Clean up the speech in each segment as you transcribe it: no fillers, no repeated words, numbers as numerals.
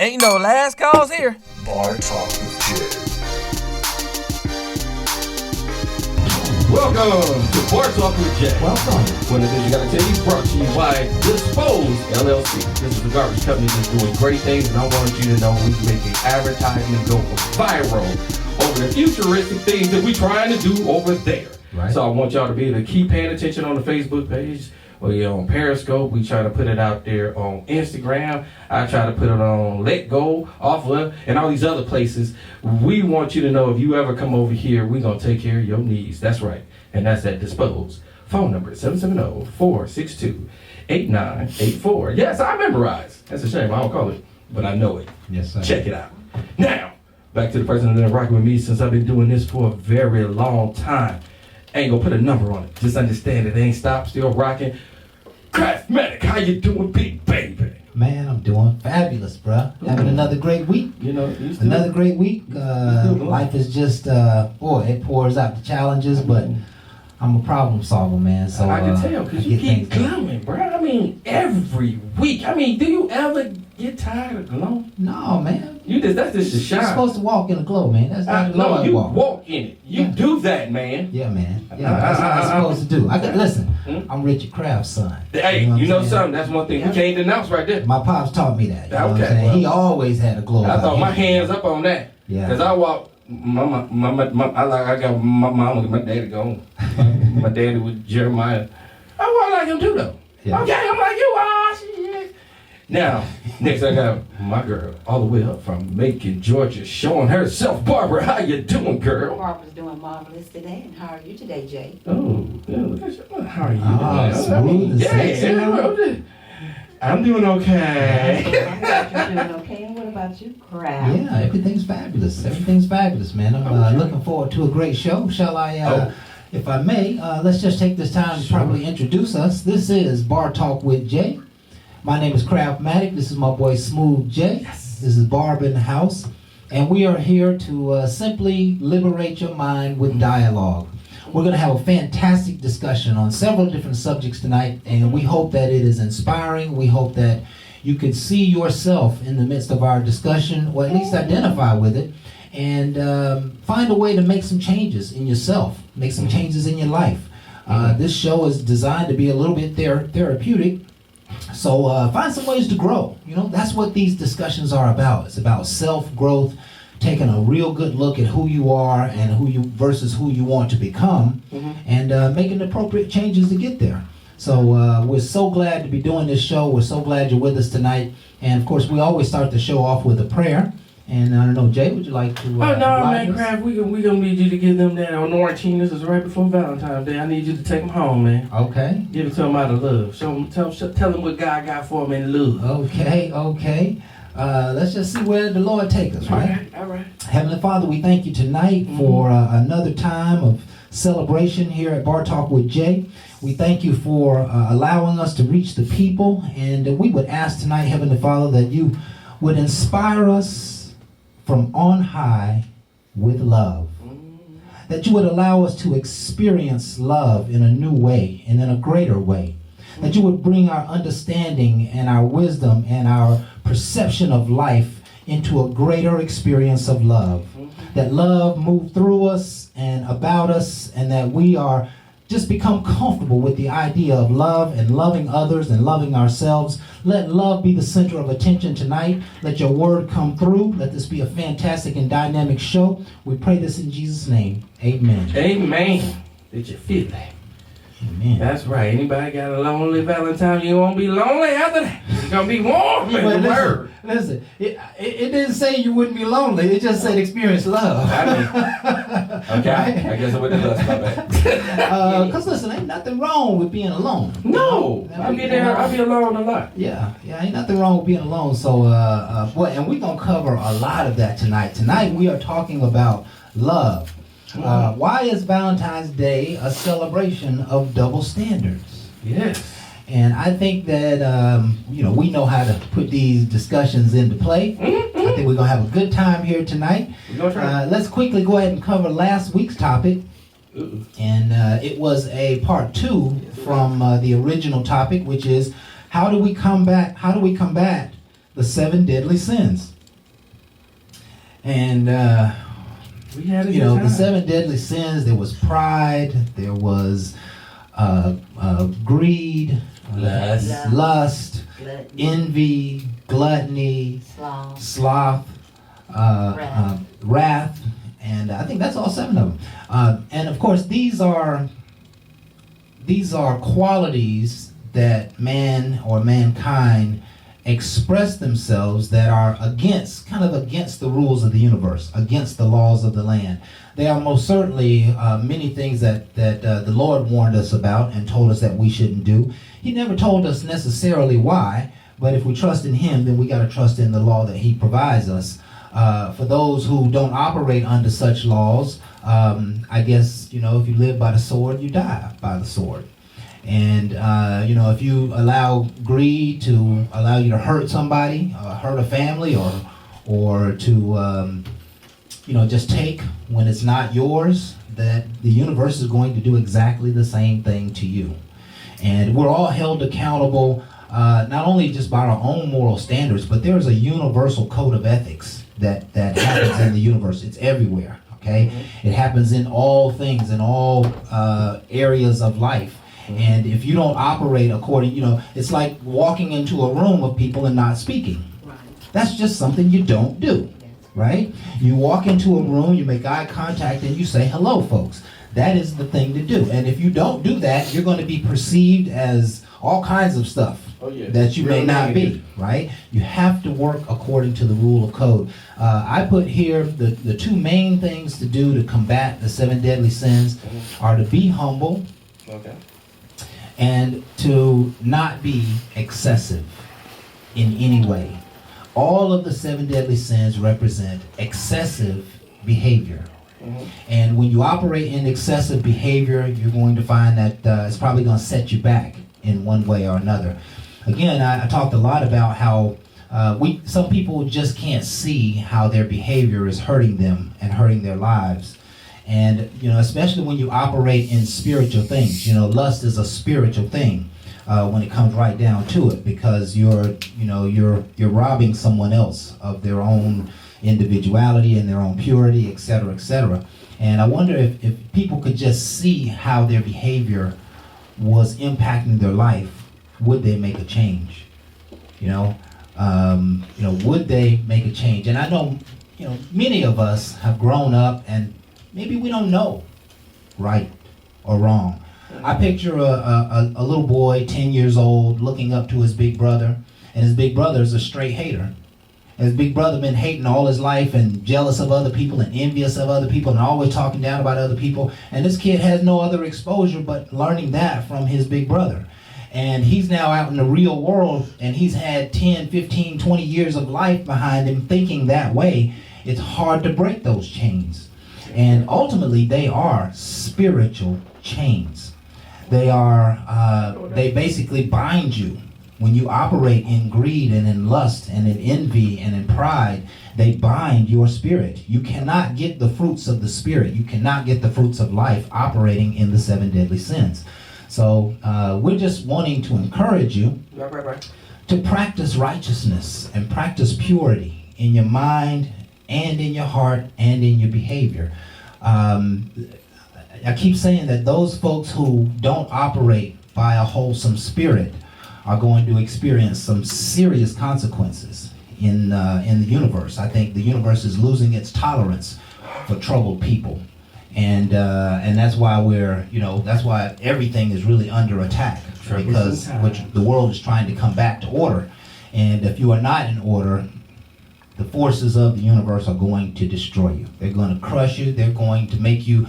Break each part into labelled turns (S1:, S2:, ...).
S1: Ain't no last calls here.
S2: Bar Talk with Jay.
S3: Welcome to Bar Talk with Jay.
S4: Welcome.
S3: One of the things you gotta tell you brought to you by Dispose LLC. This is a garbage company that's doing great things, and I want you to know we can make the advertisement go viral over the futuristic things that we're trying to do over there.
S4: Right.
S3: So I want y'all to be able to keep paying attention on the Facebook page. We're on Periscope. We try to put it out there on Instagram. I try to put it on Let Go, Off Of, and all these other places. We want you to know if you ever come over here, we're going to take care of your needs. That's right. And that's at Dispose. Phone number 770-462-8984. Yes, I memorize. That's a shame. I don't call it, but I know it.
S4: Yes, sir.
S3: Check it out. Now, back to the person that's been rocking with me since I've been doing this for a very long time. Ain't gonna put a number on it. Just understand it ain't stopped, still rocking. Craftmatic, how you doing, big baby?
S4: Man, I'm doing fabulous, bruh. Having another great week.
S3: You know, you still,
S4: Another great week. Life is just, boy, it pours out the challenges, but I'm a problem solver, man. So
S3: I can tell, because you keep glowing, bro. I mean, every week. I mean, do you ever get tired of glowing?
S4: No, man.
S3: That's just a shine.
S4: You're supposed to walk in a glow, man. That's not the glow
S3: No,
S4: I
S3: you
S4: walk.
S3: walk in it. You do that, man.
S4: Yeah, man. Yeah, that's what I'm supposed to do. Listen, I'm Richard Kraft's son.
S3: Hey,
S4: what
S3: you
S4: I'm
S3: know
S4: saying?
S3: something? That's one thing we can't denounce right there.
S4: My pops taught me that. You know what I'm
S3: Okay,
S4: saying?
S3: well,
S4: He always had a glow.
S3: I
S4: about
S3: thought
S4: him.
S3: my hands up on that.
S4: Yeah.
S3: Because I walk, I got my mama, my daddy gone. My daddy was Jeremiah. I walk like him too, though.
S4: Yeah.
S3: Okay, I'm like you, shit. Now, next I got my girl, all the way up from Macon, Georgia, showing herself. Barbara, how you doing, girl?
S5: Barbara's doing marvelous today, and how are you today, Jay?
S3: Oh, yeah, look at you. How are you
S4: smooth and sexy.
S3: I'm doing okay.
S5: I'm glad you're doing okay, and what about you, Crab?
S4: Yeah, everything's fabulous. Everything's fabulous, man. I'm looking forward to a great show. Shall I, if I may, let's just take this time to probably introduce us. This is Bar Talk with Jay. My name is Craftmatic. This is my boy Smooth Jay.
S3: Yes.
S4: This is Barb in the house. And we are here to simply liberate your mind with dialogue. We're going to have a fantastic discussion on several different subjects tonight, and we hope that it is inspiring. We hope that you can see yourself in the midst of our discussion, or at least identify with it, and find a way to make some changes in yourself, make some changes in your life. This show is designed to be a little bit therapeutic, so find some ways to grow. You know, that's what these discussions are about. It's about self-growth, taking a real good look at who you are and versus who you want to become, and making appropriate changes to get there. So we're so glad to be doing this show. We're so glad you're with us tonight. And of course, we always start the show off with a prayer. And I don't know, Jay, would you like to?
S3: Oh no, man, Crab, we gonna need you to give them that on quarantine. This is right before Valentine's Day. I need you to take them home, man.
S4: Okay.
S3: Give it to them out of love. Tell them what God got for them in love.
S4: Okay. Let's just see where the Lord take us, right?
S3: All right.
S4: Heavenly Father, we thank you tonight for another time of celebration here at Bar Talk with Jay. We thank you for allowing us to reach the people, and we would ask tonight, Heavenly Father, that you would inspire us from on high with love. That you would allow us to experience love in a new way and in a greater way. That you would bring our understanding and our wisdom and our perception of life into a greater experience of love. That love move through us and about us, and that we are just become comfortable with the idea of love and loving others and loving ourselves. Let love be the center of attention tonight. Let your word come through. Let this be a fantastic and dynamic show. We pray this in Jesus' name. Amen.
S3: Amen. Did you feel that?
S4: Amen.
S3: That's right. Anybody got a lonely Valentine? You won't be lonely after that. It's gonna be warm in the word.
S4: Listen, it didn't say you wouldn't be lonely. It just said experience love.
S3: I mean, okay.
S4: Right?
S3: I guess I wouldn't lust about that.
S4: Because listen, ain't nothing wrong with being alone.
S3: No, I'll be alone a lot.
S4: Yeah, ain't nothing wrong with being alone. So, and we're gonna cover a lot of that tonight. Tonight we are talking about love. Why is Valentine's Day a celebration of double standards?
S3: Yes.
S4: And I think that, we know how to put these discussions into play. I think we're going to have a good time here tonight. Let's quickly go ahead and cover last week's topic. And it was a part 2 from the original topic, which is how do we combat the 7 deadly sins. And,
S3: We had a
S4: you
S3: good
S4: know,
S3: time.
S4: the 7 deadly sins, there was pride, there was greed, lust,
S5: Gluttony,
S4: envy, gluttony,
S5: sloth,
S4: wrath, and I think that's all 7 of them. And of course, these are qualities that man or mankind express themselves that are against the rules of the universe, against the laws of the land. There are most certainly many things that the Lord warned us about and told us that we shouldn't do. He never told us necessarily why, but if we trust in Him, then we got to trust in the law that He provides us. For those who don't operate under such laws, I guess, you know, if you live by the sword, you die by the sword. And, you know, if you allow greed to allow you to hurt somebody, hurt a family, or to, you know, just take when it's not yours, that the universe is going to do exactly the same thing to you. And we're all held accountable, not only just by our own moral standards, but there's a universal code of ethics that happens in the universe. It's everywhere, okay? It happens in all things, in all areas of life. And if you don't operate according, you know, it's like walking into a room of people and not speaking.
S5: right.
S4: That's just something you don't do, right? You walk into a room, you make eye contact, and you say, hello, folks. That is the thing to do. And if you don't do that, you're going to be perceived as all kinds of stuff that you may not be, right? You have to work according to the rule of code. I put here the 2 main things to do to combat the 7 deadly sins are to be humble.
S3: Okay.
S4: And to not be excessive in any way. All of the 7 deadly sins represent excessive behavior. And when you operate in excessive behavior, you're going to find that it's probably going to set you back in one way or another. Again, I talked a lot about how some people just can't see how their behavior is hurting them and hurting their lives. And, you know, especially when you operate in spiritual things, you know, lust is a spiritual thing when it comes right down to it, because you're robbing someone else of their own individuality and their own purity, etc., etc. And I wonder if people could just see how their behavior was impacting their life, would they make a change? Would they make a change? And I know, many of us have grown up and maybe we don't know right or wrong. I picture a little boy, 10 years old, looking up to his big brother, and his big brother is a straight hater. His big brother been hating all his life and jealous of other people and envious of other people and always talking down about other people. And this kid has no other exposure but learning that from his big brother. And he's now out in the real world and he's had 10, 15, 20 years of life behind him thinking that way. It's hard to break those chains. And ultimately they are spiritual chains. They basically bind you. When you operate in greed and in lust and in envy and in pride, they bind your spirit. You cannot get the fruits of the spirit. You cannot get the fruits of life operating in the 7 deadly sins. So we're just wanting to encourage you to practice righteousness and practice purity in your mind and in your heart and in your behavior. I keep saying that those folks who don't operate by a wholesome spirit are going to experience some serious consequences in the universe. I think the universe is losing its tolerance for troubled people, and that's why that's why everything is really under attack, because the world is trying to come back to order, and if you are not in order, the forces of the universe are going to destroy you. They're going to crush you. They're going to make you.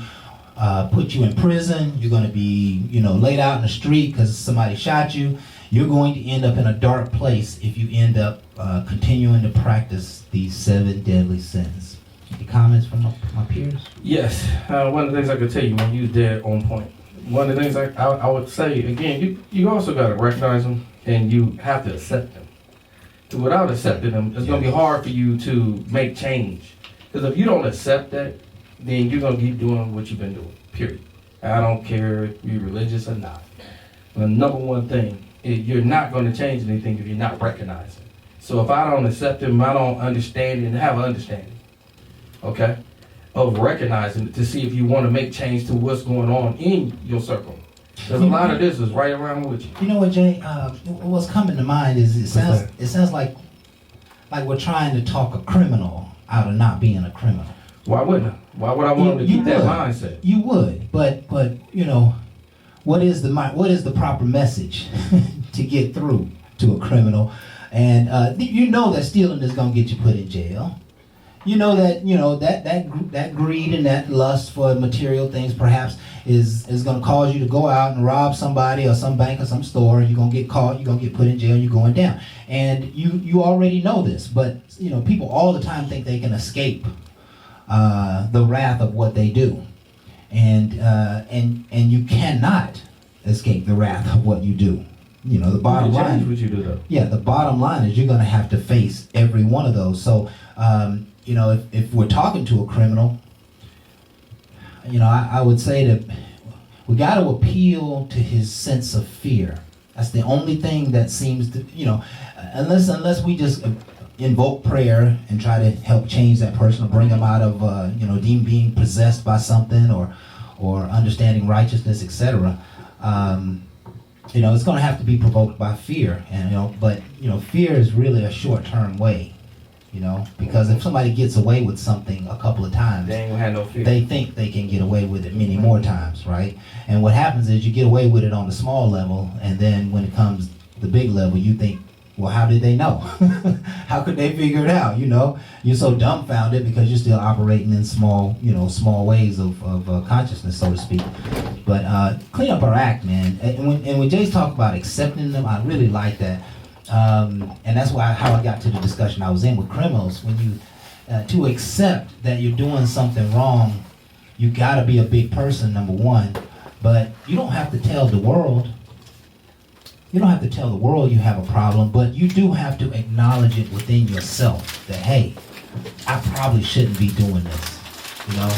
S4: Put you in prison. You're going to be, laid out in the street because somebody shot you. You're going to end up in a dark place if you end up continuing to practice these 7 deadly sins. Any comments from my peers?
S3: Yes. One of the things I could tell you, man, you was dead on point. One of the things I would say, again, you also got to recognize them and you have to accept them. Without accepting them, it's going to be hard for you to make change. Because if you don't accept that, then you're going to keep doing what you've been doing, period. I don't care if you're religious or not. The number one thing is you're not going to change anything if you're not recognizing. So if I don't accept him, I don't understand it and have an understanding, okay, of recognizing it to see if you want to make change to what's going on in your circle. Because a lot of this is right around with you.
S4: You know what, Jay? What's coming to mind is it sounds like we're trying to talk a criminal out of not being a criminal.
S3: Why wouldn't I? Why would I want him to keep that mindset?
S4: You would, but you know, what is the proper message to get through to a criminal? And you know that stealing is gonna get you put in jail. You know that greed and that lust for material things perhaps is going to cause you to go out and rob somebody or some bank or some store. You're going to get caught. You're going to get put in jail. You're going down. And you already know this, but you know people all the time think they can escape the wrath of what they do, and you cannot escape the wrath of what you do. You know the bottom line.
S3: What you do though?
S4: Yeah, the bottom line is you're going to have to face every one of those. So. You know, if we're talking to a criminal, you know, I would say that we got to appeal to his sense of fear. That's the only thing that seems to, you know, unless we just invoke prayer and try to help change that person or bring them out of, you know, being possessed by something or understanding righteousness, etc. You know, it's going to have to be provoked by fear, and you know, but you know, fear is really a short-term way. You know, because if somebody gets away with something a couple of times,
S3: they ain't gonna have no fear.
S4: They think they can get away with it many more times, right? And what happens is you get away with it on the small level, and then when it comes the big level, you think, well, how did they know? How could they figure it out? You know, you're so dumbfounded because you're still operating in small ways of consciousness, so to speak. But clean up our act, man. And when Jay's talk about accepting them, I really like that. And that's how I got to the discussion I was in with criminals. When you to accept that you're doing something wrong, you got to be a big person, number one. But you don't have to tell the world. You don't have to tell the world you have a problem, but you do have to acknowledge it within yourself that, hey, I probably shouldn't be doing this. You know,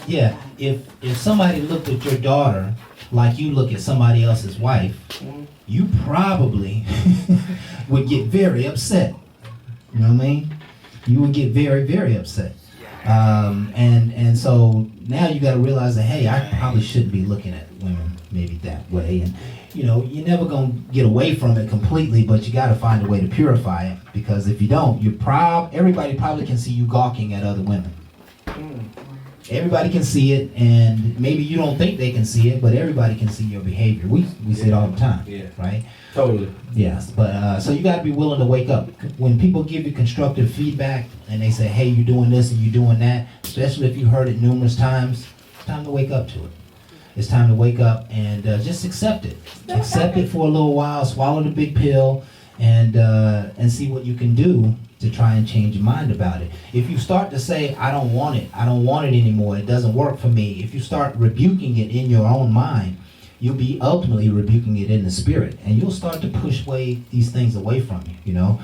S4: yeah. If somebody looked at your daughter like you look at somebody else's wife, you probably would get very upset. You know what I mean? You would get very, very upset. And so now you got to realize that, hey, I probably shouldn't be looking at women maybe that way. And you know, you're never gonna get away from it completely, but you got to find a way to purify it, because if you don't, everybody probably can see you gawking at other women. Everybody can see it, and maybe you don't think they can see it, but everybody can see your behavior. We see it all the time, right?
S3: Totally.
S4: Yes, but so you got to be willing to wake up. When people give you constructive feedback and they say, hey, you're doing this and you're doing that, especially if you heard it numerous times, it's time to wake up to it. It's time to wake up and just accept it. Accept it for a little while, swallow the big pill, and see what you can do to try and change your mind about it. If you start to say, I don't want it anymore, it doesn't work for me, if you start rebuking it in your own mind, you'll be ultimately rebuking it in the spirit, and you'll start to push these things away from you, you know.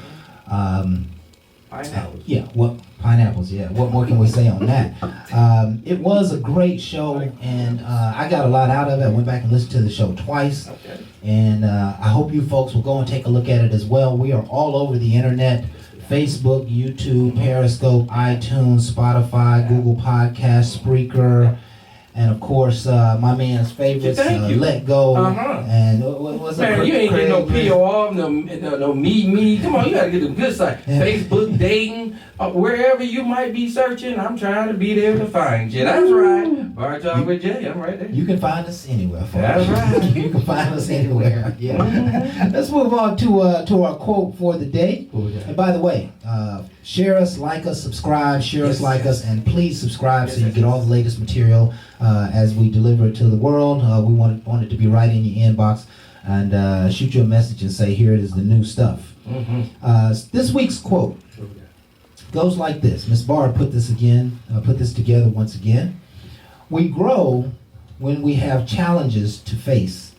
S3: Pineapples.
S4: Pineapples, yeah. What more can we say on that? It was a great show, and I got a lot out of it. I went back and listened to the show twice, and I hope you folks will go and take a look at it as well. We are all over the internet. Facebook, YouTube, Periscope, iTunes, Spotify, Google Podcasts, Spreaker, and of course, my man's favorites, Let Go. And what's
S3: man,
S4: up?
S3: You ain't getting no POR, no me. Come on, you gotta get the good side. Yeah. Facebook, dating, wherever you might be searching, I'm trying to be there to find you. That's right. Bar Talk with Jay, I'm right there.
S4: You can find us anywhere, folks.
S3: That's right.
S4: You can find us anywhere. Yeah. Let's move on to our quote for the day. And by the way, share us, like us, subscribe, share us, like us, and please subscribe so you get all the latest material as we deliver it to the world. We want it to be right in your inbox, and shoot you a message and say, here it is, the new stuff. This week's quote goes like this. Miss Barr put this together once again. We grow when we have challenges to face.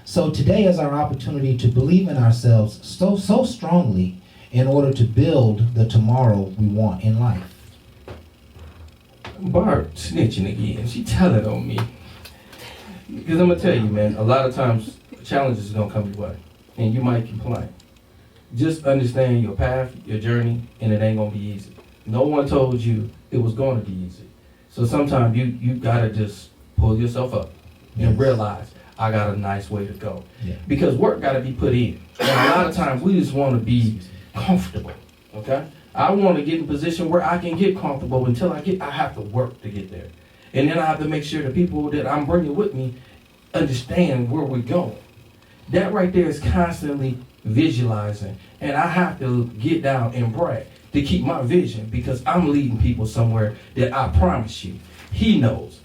S4: So today is our opportunity to believe in ourselves so strongly in order to build the tomorrow we want in life.
S3: Barb snitching again. She telling on me. Because I'm going to tell you, man, a lot of times challenges are going to come your way. And you might complain. just understand your path, your journey, and it ain't gonna be easy. No one told you it was gonna be easy. So sometimes you gotta just pull yourself up and
S4: Yes.
S3: realize I got a nice way to go.
S4: Yeah.
S3: Because work gotta be put in. And a lot of times we just wanna be comfortable. Okay? I wanna get in a position where I can get comfortable until I have to work to get there. And then I have to make sure the people that I'm bringing with me understand where we're going. That right there is constantly visualizing. And I have to get down and brag to keep my vision because I'm leading people somewhere that I promise you, he knows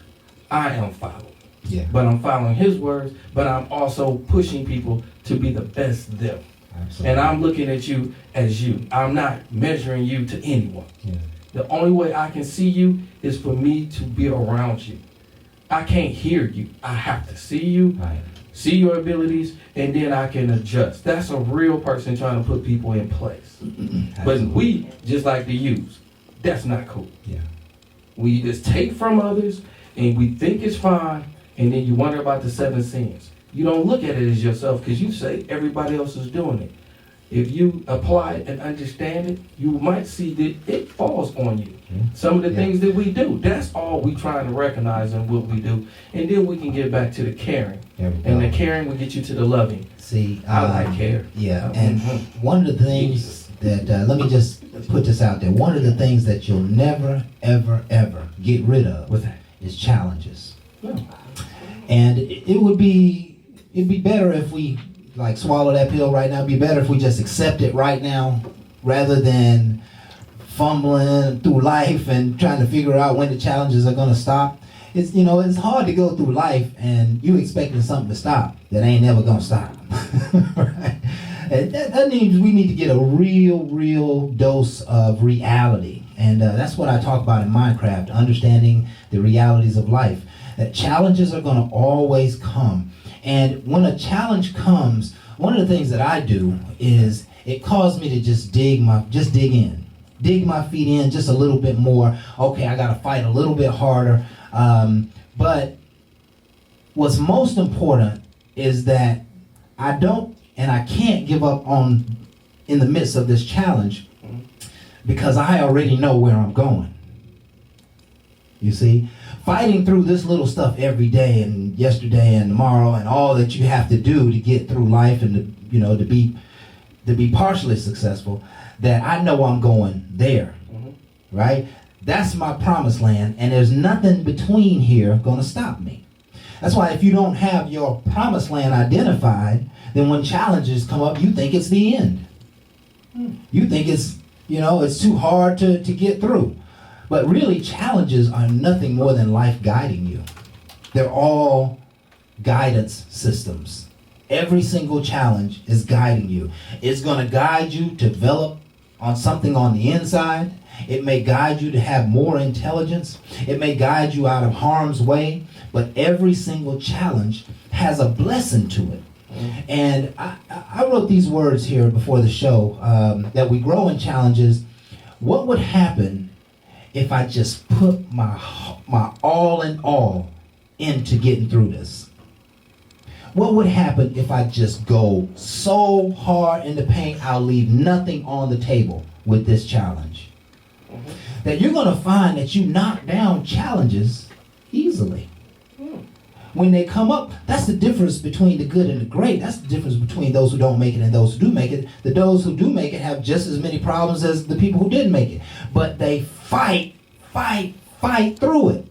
S3: I am following.
S4: Yeah.
S3: But I'm following his words, but I'm also pushing people to be the best them.
S4: Absolutely.
S3: And I'm looking at you as you. I'm not measuring you to anyone.
S4: Yeah.
S3: The only way I can see you is for me to be around you. I can't hear you. I have to see you,
S4: Right.
S3: see your abilities, and then I can adjust. That's a real person trying to put people in place. But
S4: Absolutely.
S3: we just like to use. That's not cool.
S4: Yeah.
S3: We just take from others and we think it's fine, and then you wonder about the 7 sins. You don't look at it as yourself because you say everybody else is doing it. If you apply it and understand it, you might see that it falls on you.
S4: Yeah.
S3: Some of the
S4: Yeah.
S3: things that we do, that's all we trying to recognize in what we do. And then we can get back to the caring.
S4: There we
S3: And
S4: go.
S3: the caring will get you to the loving.
S4: See,
S3: I like care.
S4: Yeah, and
S3: Mhm.
S4: one of the things that, let me just put this out there. One of the things that you'll never, ever, ever get rid of
S3: What's that?
S4: is challenges.
S3: Yeah.
S4: And it'd be better if we like swallow that pill right now. It'd be better if we just accept it right now rather than fumbling through life and trying to figure out when the challenges are going to stop. It's, it's hard to go through life and you expecting something to stop that ain't never going to stop. Right? And that means we need to get a real dose of reality. And that's what I talk about in Minecraft, understanding the realities of life. That challenges are going to always come. And when a challenge comes, one of the things that I do is it caused me to just dig in. Dig my feet in just a little bit more. Okay, I got to fight a little bit harder. But what's most important is that I don't and I can't give up on in the midst of this challenge because I already know where I'm going. You see, fighting through this little stuff every day and yesterday and tomorrow and all that you have to do to get through life and to be partially successful, that I know I'm going there, right? That's my promised land, and there's nothing between here going to stop me. That's why if you don't have your promised land identified, then when challenges come up, you think it's the end. You think it's too hard to get through. But really, challenges are nothing more than life guiding you. They're all guidance systems. Every single challenge is guiding you. It's going to guide you to develop on something on the inside. It may guide you to have more intelligence. It may guide you out of harm's way. But every single challenge has a blessing to it. And I wrote these words here before the show, that we grow in challenges. What would happen if I just put my all in all into getting through this? What would happen if I just go so hard in the paint I'll leave nothing on the table with this challenge? That you're going to find that you knock down challenges easily. When they come up, that's the difference between the good and the great. That's the difference between those who don't make it and those who do make it. Those who do make it have just as many problems as the people who didn't make it. But they fight through it.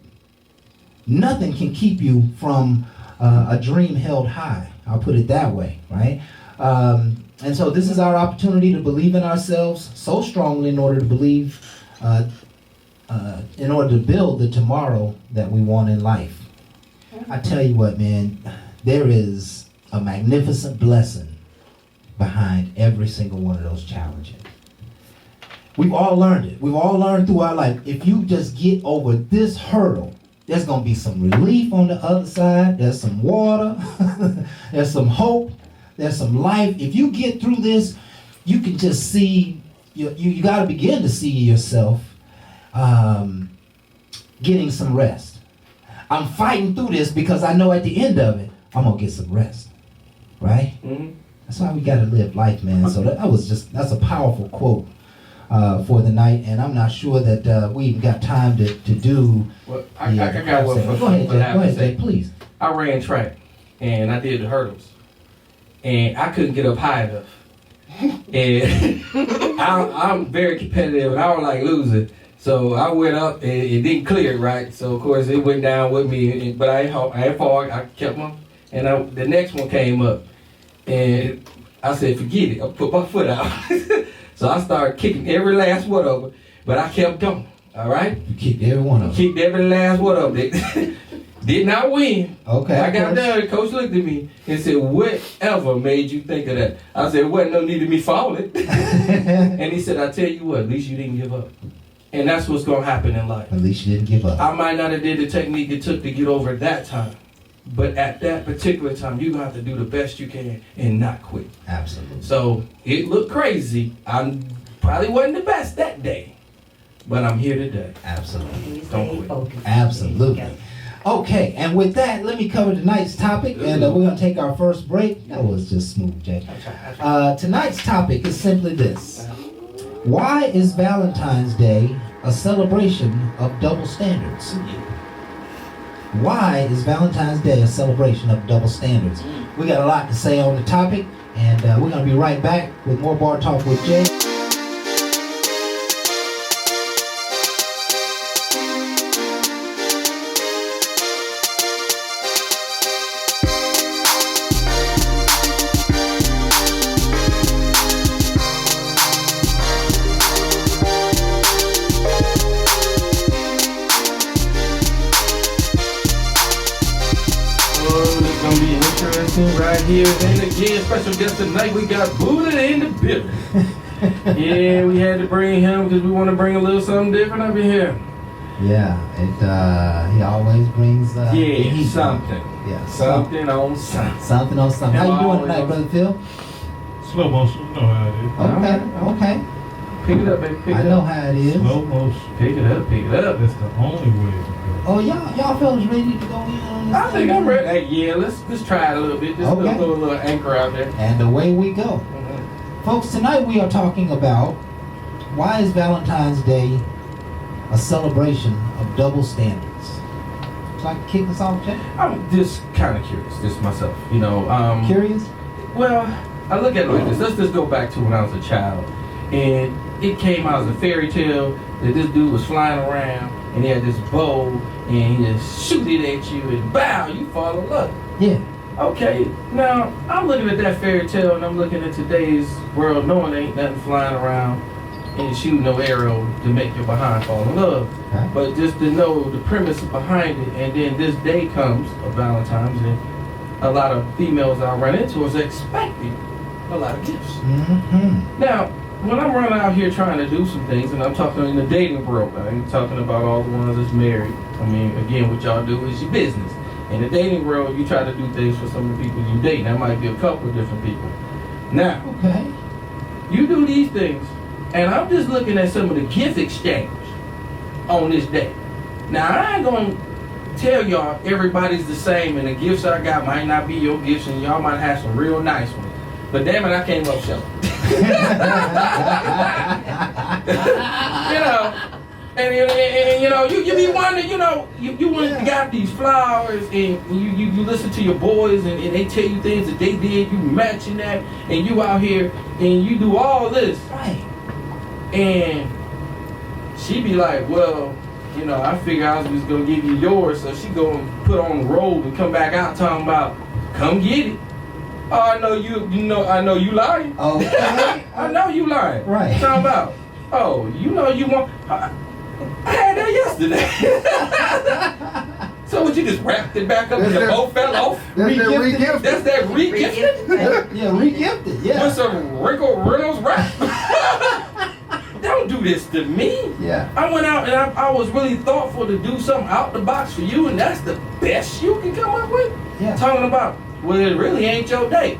S4: Nothing can keep you from a dream held high. I'll put it that way, right? And so this is our opportunity to believe in ourselves so strongly in order to believe, in order to build the tomorrow that we want in life. I tell you what, man, there is a magnificent blessing behind every single one of those challenges. We've all learned it. We've all learned through our life. If you just get over this hurdle, there's going to be some relief on the other side. There's some water. There's some hope. There's some life. If you get through this, you can just see, you got to begin to see yourself getting some rest. I'm fighting through this because I know at the end of it, I'm going to get some rest. Right?
S3: Mm-hmm.
S4: That's how we got to live life, man. So that's a powerful quote for the night, and I'm not sure that we even got time to do.
S3: Well, I got one for
S4: Go ahead, Jay, please.
S3: I ran track, and I did the hurdles, and I couldn't get up high enough. And I'm very competitive, and I don't like losing. So I went up, and it didn't clear, right? So, of course, it went down with me, but I ain't fall. I kept on, and the next one came up, and I said, forget it. I put my foot out. So I started kicking every last one of them, but I kept going, all right?
S4: You kicked every one of them.
S3: Kicked every last one of them. Did not win.
S4: Okay.
S3: I got done, the coach looked at me and said, whatever made you think of that? I said, wasn't no need of me falling. And he said, I tell you what, at least you didn't give up. And that's what's going to happen in life.
S4: At least you didn't give up.
S3: I might not have did the technique it took to get over at that time. But at that particular time, you're going to have to do the best you can and not quit.
S4: Absolutely.
S3: So it looked crazy. I probably wasn't the best that day. But I'm here today.
S4: Absolutely.
S3: Don't quit.
S4: Absolutely. Okay, and with that, let me cover tonight's topic, and we're going to take our first break. That was just smooth, Jay. Tonight's topic is simply this. Why is Valentine's Day a celebration of double standards? Why is Valentine's Day a celebration of double standards? We got a lot to say on the topic, and we're going to be right back with more Bar Talk with Jay.
S3: Right here, and again, special guest tonight, we got Buddha in the building. Yeah, we had to bring him because we want to bring a little something different up in here.
S4: Yeah, he always brings
S3: something.
S4: Yeah,
S3: something on something.
S4: Something on something. How you doing tonight, Brother Phil?
S1: Slow motion, you know how it is.
S4: Okay.
S3: Pick it up, baby. Pick it up.
S4: I know how it is.
S1: Slow motion.
S3: Pick it up.
S1: That's the only way to go.
S4: Oh, y'all fellas ready to go in on this?
S3: I think I'm ready. Hey, yeah, let's try it a little bit. Just
S4: Okay.
S3: throw a little anchor out there.
S4: And away we go. Folks, tonight we are talking about why is Valentine's Day a celebration of double standards? Would you like to kick us off, Jay?
S3: I'm just kind of curious, just myself, you know.
S4: Curious?
S3: Well, I look at it like this. Let's just go back to when I was a child. And it came out as a fairy tale that this dude was flying around and he had this bow and he just shoot it at you and bow, you fall in love.
S4: Yeah.
S3: Okay, now I'm looking at that fairy tale and I'm looking at today's world knowing there ain't nothing flying around and shooting no arrow to make your behind fall in love.
S4: Okay.
S3: But just to know the premise behind it, and then this day comes of Valentine's and a lot of females I run into is expecting a lot of gifts.
S4: Mm-hmm.
S3: Now, when I'm running out here trying to do some things, and I'm talking in the dating world, I ain't talking about all the ones that's married. I mean, again, what y'all do is your business. In the dating world, you try to do things for some of the people you date. That might be a couple of different people. Now,
S4: Okay.
S3: you do these things, and I'm just looking at some of the gift exchange on this day. Now, I ain't gonna tell y'all everybody's the same, and the gifts I got might not be your gifts, and y'all might have some real nice ones. But damn it, I came up short. You know, and you know, you be wondering, you know, you got these flowers and you listen to your boys and they tell you things that they did, you matching that, and you out here and you do all this.
S4: Right.
S3: And she be like, well, you know, I figure I was gonna give you yours, so she gonna put on the robe and come back out talking about, come get it. Oh, I know you lying.
S4: Okay.
S3: I know you lying.
S4: Right.
S3: Talking about, oh, you know you want. I had that yesterday. So would you just wrapped it back up and the bow fell off?
S4: That's that re-gifted.
S3: That's that re-gifted?
S4: Yeah, re-gifted. Yeah.
S3: With some wrinkle Reynolds wrap? Don't do this to me.
S4: Yeah.
S3: I went out and I was really thoughtful to do something out the box for you, and that's the best you can come up with?
S4: Yeah.
S3: Talking about, well, it really ain't your day.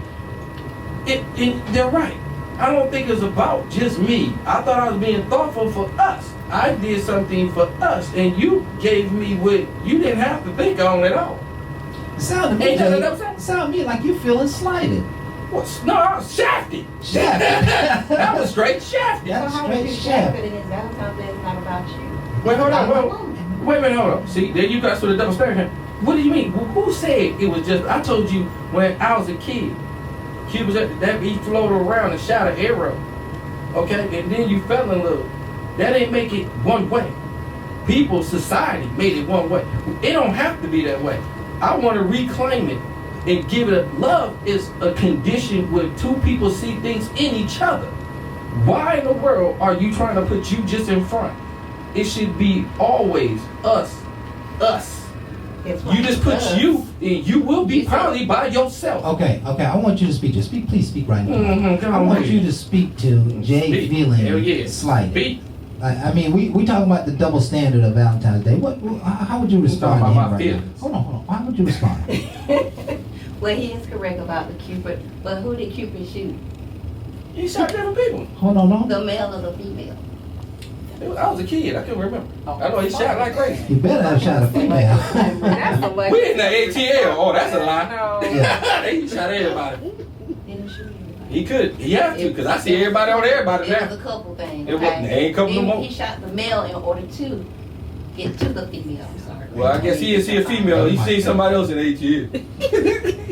S3: They're right. I don't think it's about just me. I thought I was being thoughtful for us. I did something for us, and you gave me what you didn't have to think on at all.
S4: Sound to me,
S3: Ain't that what I'm saying?
S4: sound to me like you feeling slighted.
S3: No, I was shafted.
S4: Shafted.
S3: I was straight shafted.
S4: Yeah.
S5: So how
S4: straight
S5: would you
S4: shaft.
S5: shafted and it's Valentine's Day is not about you?
S3: Wait, hold on.
S5: It's about the
S3: Wait,
S5: woman.
S3: wait a minute, hold on. See, there you guys with a double standard. What do you mean? Who said it was just? I told you when I was a kid, he floated around and shot an arrow. Okay, and then you fell in love. That ain't make it one way. People, society made it one way. It don't have to be that way. I want to reclaim it and give it love is a condition where two people see things in each other. Why in the world are you trying to put you just in front? It should be always us.
S5: It's
S3: You just put
S5: us.
S3: you, and you will be probably by yourself.
S4: Okay, I want you to speak. Just speak, please speak right now.
S3: Mhm,
S4: I want you to speak to Jay
S3: Speak.
S4: feeling
S3: Hell yeah.
S4: slighted.
S3: Speak.
S4: I mean, we talking about the double standard of Valentine's Day. How would you respond to
S3: talking
S4: him
S3: about my
S4: right now?
S3: feelings.
S4: Hold on. How would you respond?
S5: Well, he is correct about the Cupid, but who did Cupid shoot?
S3: You shot different people.
S4: Hold on.
S5: The male or the female?
S3: I was a kid. I couldn't remember. I know he shot like crazy.
S4: You better have shot a female.
S6: That's a lucky.
S3: We in the ATL. Oh, that's a lie.
S6: No.
S4: Yeah.
S3: He shot everybody.
S5: Didn't shoot anybody.
S3: He could. He have to, because I see everybody on everybody
S5: It was
S3: now.
S5: a couple thing.
S3: It wasn't-
S5: okay?
S3: it ain't couple no
S5: Then
S3: more.
S5: He shot the male in order to get to the female. I'm sorry.
S3: Well, I guess he didn't see a female. He seen somebody else in ATL.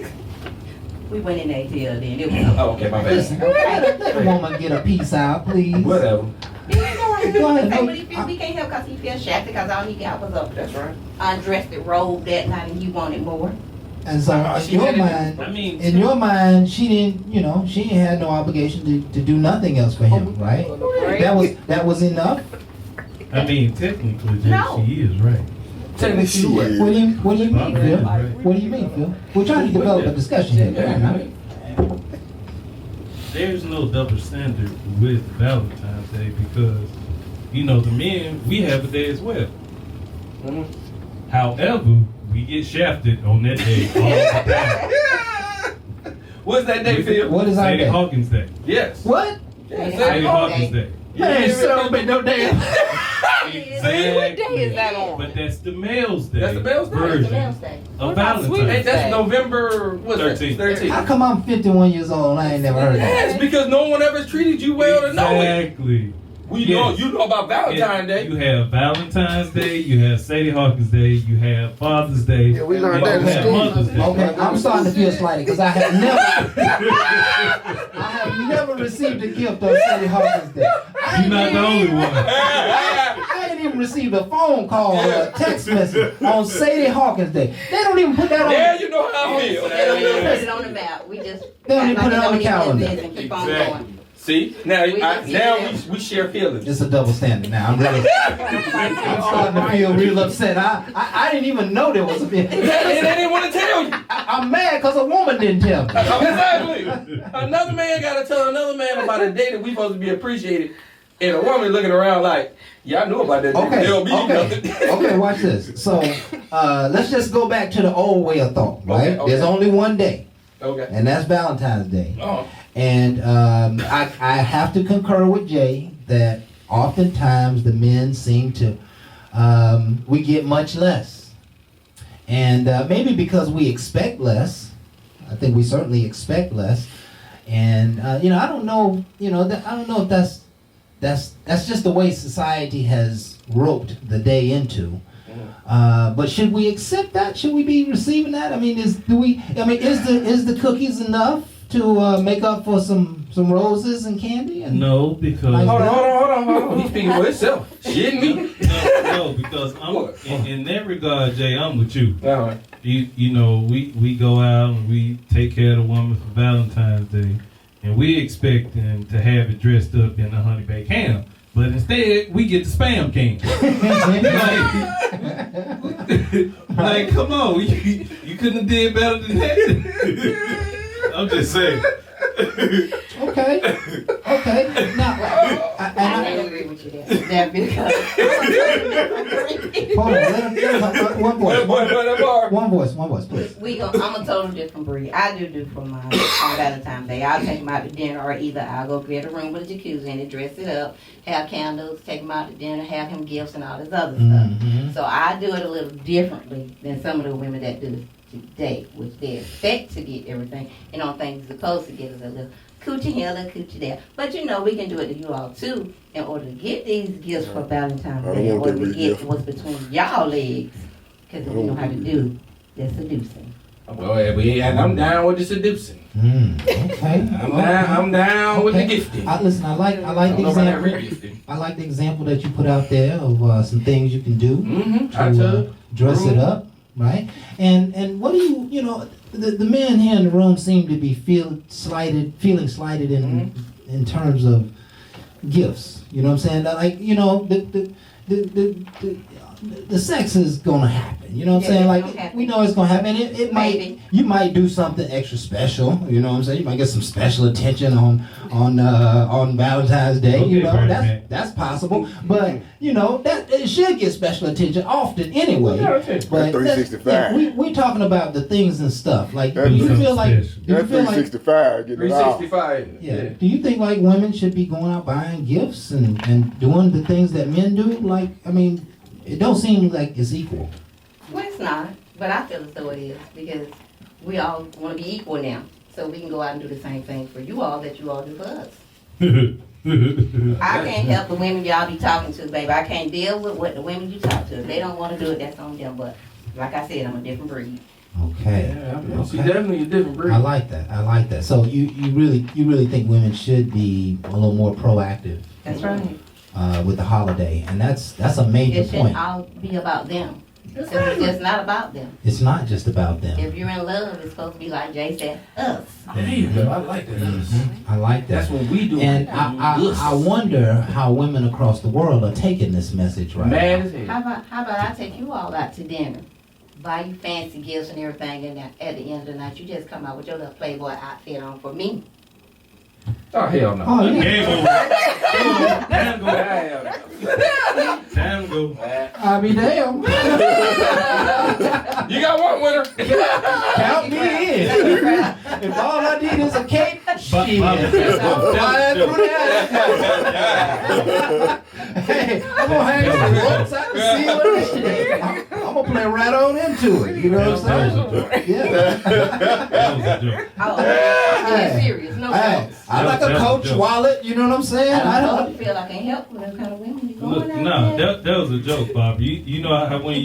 S5: We went in ATL then. It was
S3: Oh, okay, my bad.
S4: Listen, let the woman get a piece out, please.
S3: Whatever.
S5: He didn't know how to
S4: Go ahead,
S5: say
S4: no,
S5: what he feel. We can't help because he felt shafted because all he got was a
S3: That's right.
S5: undressed robe that night and you wanted more.
S4: And so in
S3: She
S4: your
S3: had it-
S4: mind,
S1: I mean,
S4: in your mind, she didn't, she had no obligation to do nothing else for him, right? That was enough.
S1: I mean, technically, Jay,
S5: No.
S1: she is right.
S3: Technically,
S2: She
S3: sure.
S2: is.
S4: What do you mean,
S1: Barbara
S4: Phil?
S1: is right.
S4: What do you mean, Phil? We're trying to develop a discussion here. Come on now.
S1: There's no double standard with Valentine's Day because, the men, we have a day as well.
S3: Mhm.
S1: However, we get shafted on that day all the time.
S3: What's that day, Phil?
S4: What is our
S1: Sadie
S4: day?
S1: Hawkins Day.
S3: Yes.
S4: What?
S3: Yes.
S1: Sadie Hawkins Day.
S4: Man, son, but no damn.
S1: Exactly.
S6: What day is that on?
S1: But that's the male's day.
S3: That's the male's day?
S1: version
S5: That's the male's day.
S1: of
S6: What about
S1: Valentine's
S6: Sweetest
S1: Day.
S3: Ain't that's
S6: Day.
S3: November, what's
S1: 13th.
S3: that? 13th.
S4: How come I'm 51 years old and I ain't never heard of that?
S3: Yes, because no one ever treated you well to know it.
S1: Exactly.
S3: We
S1: Yes.
S3: you know about Valentine's Day.
S1: You have Valentine's Day, you have Sadie Hawkins Day, you have Father's Day.
S2: Yeah, we learned
S1: and
S2: that
S1: you
S2: in
S1: have
S2: school.
S1: Mother's Day.
S4: Okay, I'm starting to feel slighted because I have never received a gift on Sadie Hawkins Day.
S1: You're not the only one.
S4: I ain't even received a phone call or a text message on Sadie Hawkins Day. They don't even put that on.
S3: Yeah, you know how I feel.
S5: They don't even put it on the map. We just
S4: They don't even
S5: act
S4: put it
S5: like
S4: on the
S5: don't even
S4: calendar.
S5: exist and keep on
S3: Exactly.
S5: going.
S3: See, now
S5: We just see that.
S3: we share feelings.
S4: It's a double standard now. I'm starting to feel real upset. I didn't even know there was a bit.
S3: And they didn't want to tell you.
S4: I'm mad because a woman didn't tell me.
S3: Exactly. Another man got to tell another man about a day that we supposed to be appreciated, and a woman looking around like, yeah, I knew about that.
S4: Okay,
S3: Tell me nothing.
S4: okay, watch this. So let's just go back to the old way of thought, right?
S3: Okay.
S4: There's only one day,
S3: Okay.
S4: and that's Valentine's Day.
S3: Oh.
S4: And I have to concur with Jay that oftentimes the men seem to, we get much less. And maybe because we expect less, I think we certainly expect less. And, I don't know, I don't know if that's just the way society has roped the day into. But should we accept that? Should we be receiving that? I mean, is the cookies enough to make up for some roses and candy? And
S1: No, because
S3: Hold on. He's speaking for himself. She and me.
S1: no, because I'm in that regard, Jay. I'm with you.
S3: Uh-huh.
S1: We go out and we take care of the woman for Valentine's Day, and we expect them to have it dressed up in a honey baked ham. But instead, we get the spam can. like, come on, you couldn't have did better than that. I'm just saying.
S4: Okay. Now,
S5: I don't agree with you there. That because
S4: hold on. Let him, one voice, please.
S5: I'm a total different breed. I do for mine on Valentine's Day. I'll take them out to dinner, or either I'll go get a room with a jacuzzi in it, dress it up, have candles, take them out to dinner, have him gifts and all this other stuff.
S4: Mhm.
S5: So I do it a little differently than some of the women that do today, which they expect to get everything, and on things you're supposed to get is a little coochie here, a little coochie there. But you know, we can do it to you all too, in order to get these gifts for Valentine's
S2: I don't
S5: Day, in
S2: want
S5: order
S2: that
S5: to get
S2: gift.
S5: what's between y'all legs, because we know how to do the seducing.
S3: Well, and I'm down with the seducing.
S4: Okay.
S3: I'm down with the
S4: Okay.
S3: gifting.
S4: Listen, I like
S3: I
S4: the
S3: don't know about that
S4: example.
S3: re-gifting.
S4: I like the example that you put out there of some things you can do
S3: Hot
S4: to
S3: tub.
S4: dress
S3: room.
S4: it up, right? And what do you know? The men here in the room seem to be feeling slighted in terms of gifts. You know what I'm saying? Like, you know, the sex is gonna happen. You know what I'm
S5: Yeah,
S4: saying?
S5: it's
S4: Like,
S5: gonna happen.
S4: we know it's gonna happen. It might,
S5: Maybe.
S4: you might do something extra special. You know what I'm saying? You might get some special attention on Valentine's Day.
S1: Okay,
S4: You know,
S1: Birdman.
S4: that's possible. But you know that it should get special attention often anyway.
S3: Yeah, okay.
S4: But
S2: That's 365.
S4: we talking about the things and stuff. Like,
S2: That's
S4: do you feel like?
S1: special.
S4: Do you
S2: That's
S4: feel like?
S2: 365. Get it off.
S3: 365.
S4: Yeah. Do you think like women should be going out buying gifts and doing the things that men do? Like, I mean, it don't seem like it's equal.
S5: Well, it's not, but I feel as though it is, because we all want to be equal now. So we can go out and do the same thing for you all that you all do for us. I can't help the women y'all be talking to, baby. I can't deal with what the women you talk to. If they don't want to do it, that's on them. But like I said, I'm a different breed.
S4: Okay.
S3: Yeah, I mean, she's
S4: Okay.
S3: definitely a different breed.
S4: I like that. I like that. So you really think women should be a little more proactive
S5: That's right.
S4: with the holiday, and that's a major
S5: It
S4: point.
S5: shouldn't all be about them. Because it's just not about them.
S4: It's not just about them.
S5: If you're in love, it's supposed to be like Jay said, us.
S3: There you go. I like that.
S4: I like
S3: That's
S4: that.
S3: what we do.
S4: And I wonder how women across the world are taking this message right
S3: Mad
S4: now.
S3: as hell.
S5: How about I take you all out to dinner? Buy you fancy gifts and everything, and at the end of the night, you just come out with your little Playboy outfit on for me.
S3: Oh, hell no.
S4: Oh yeah.
S1: Game over. Time go.
S3: Hell no.
S1: Time go.
S4: I be damn.
S3: You got one winner.
S4: Count me in. If all I need is a cake, shit.
S1: Bob,
S4: Hey, I'm gonna hang some ropes out the ceiling. I'm gonna play right on into it. You know what I'm saying? Yeah.
S1: That was a joke.
S5: Oh, get serious. No
S4: Hey,
S5: jokes.
S4: I like a
S1: That's a
S4: Coach
S1: joke.
S4: wallet. You know what I'm saying?
S5: I
S4: I
S5: don't
S4: don't.
S5: feel like I can help with them kind of women. You
S1: Look,
S5: going out
S1: no,
S5: there?
S1: that was a joke, Bob. You know how when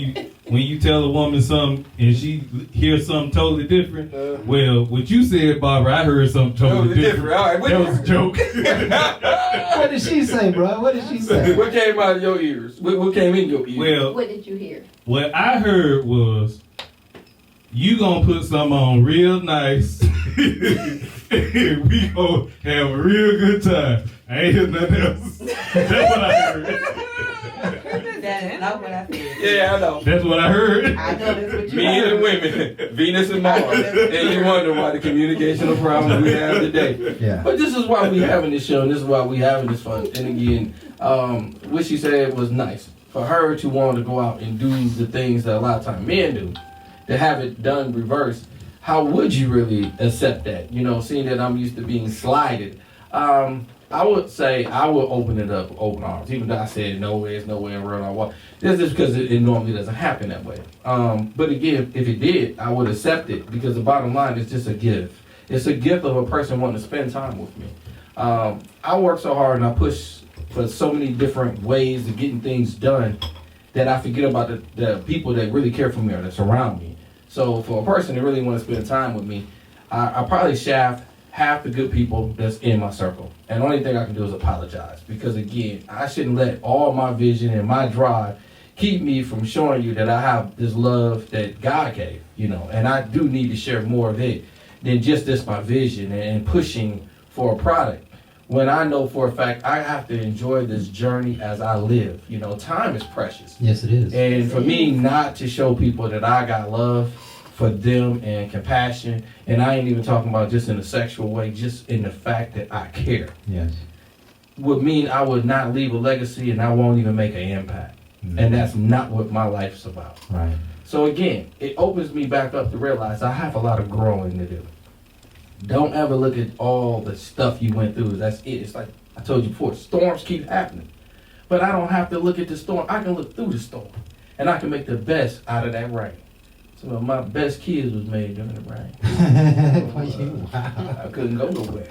S1: you tell a woman something and she hears something totally different. Well, what you said, Barbara, I heard something totally different.
S3: All right,
S1: That was a joke.
S4: What did she say, bro? What did she say?
S3: What came out of your ears? What came in your ears?
S1: Well,
S5: What did you hear?
S1: what I heard was you gonna put something on real nice. We gonna have a real good time. I ain't hear nothing else. That's what I heard.
S5: That's not what I said.
S3: Yeah, I know.
S1: That's what I heard.
S5: I know that's what you
S3: Men and
S5: heard.
S3: women, Venus and Mars, and you wonder why the communicational problems we have today.
S4: Yeah.
S3: But this is why we having this show, and this is why we having this fun. And again, what she said was nice for her to want to go out and do the things that a lot of times men do, to have it done reverse. How would you really accept that? You know, seeing that I'm used to being slided. I would say I would open it up with open arms, even though I said no way, it's no way in the world I want. This is because it normally doesn't happen that way. But again, if it did, I would accept it, because the bottom line is just a gift. It's a gift of a person wanting to spend time with me. I work so hard and I push for so many different ways of getting things done that I forget about the people that really care for me or that surround me. So for a person to really want to spend time with me, I probably shaft half the good people that's in my circle. And the only thing I can do is apologize, because again, I shouldn't let all my vision and my drive keep me from showing you that I have this love that God gave, you know, and I do need to share more of it than just this my vision and pushing for a product. When I know for a fact I have to enjoy this journey as I live. You know, time is precious.
S4: Yes, it is.
S3: And for me not to show people that I got love for them and compassion, and I ain't even talking about just in a sexual way, just in the fact that I care,
S4: Yes.
S3: would mean I would not leave a legacy and I won't even make an impact. And that's not what my life's about.
S4: Right.
S3: So again, it opens me back up to realize I have a lot of growing to do. Don't ever look at all the stuff you went through. That's it. It's like I told you before, storms keep happening. But I don't have to look at the storm. I can look through the storm. And I can make the best out of that rain. Some of my best kids was made during the rain. I couldn't go nowhere.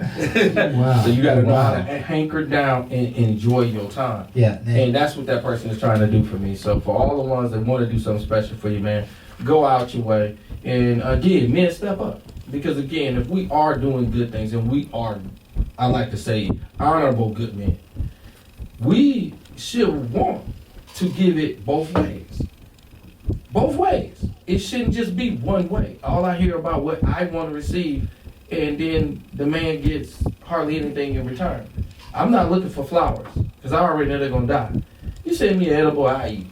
S4: Wow.
S3: So you got to know how to hanker down and enjoy your time.
S4: Yeah.
S3: And that's what that person is trying to do for me. So for all the ones that want to do something special for you, man, go out your way. And again, men, step up. Because again, if we are doing good things, and we are, I like to say, honorable good men, we should want to give it both ways. Both ways. It shouldn't just be one way. All I hear about what I want to receive, and then the man gets hardly anything in return. I'm not looking for flowers, because I already know they're gonna die. You send me an edible, I eat.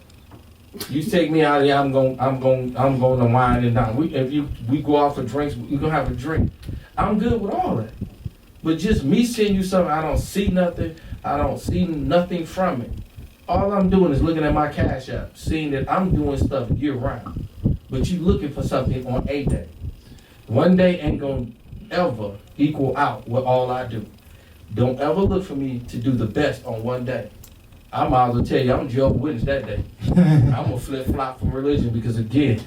S3: You take me out of here, I'm going to wine and dine. We go out for drinks, we gonna have a drink. I'm good with all that. But just me sending you something, I don't see nothing. I don't see nothing from it. All I'm doing is looking at my Cash App, seeing that I'm doing stuff year round. But you looking for something on a day. One day ain't gonna ever equal out what all I do. Don't ever look for me to do the best on one day. I might as well tell you, I'm Jehovah's Witness that day. I'm gonna flip-flop from religion because again,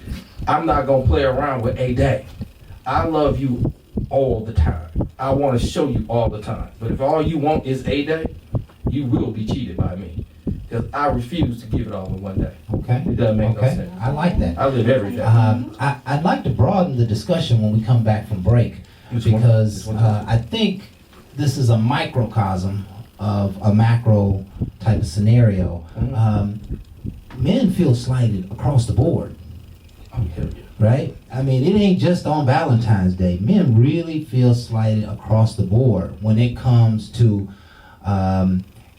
S3: I'm not gonna play around with a day. I love you all the time. I wanna show you all the time. But if all you want is a day, you will be cheated by me. Because I refuse to give it all in one day.
S4: Okay.
S3: It doesn't make no
S4: Okay.
S3: sense.
S4: I like that.
S3: I live every day.
S4: I'd like to broaden the discussion when we come back from break, because I think this is a microcosm of a macro type of scenario. Men feel slighted across the board,
S3: Oh, hell yeah.
S4: right? I mean, it ain't just on Valentine's Day. Men really feel slighted across the board when it comes to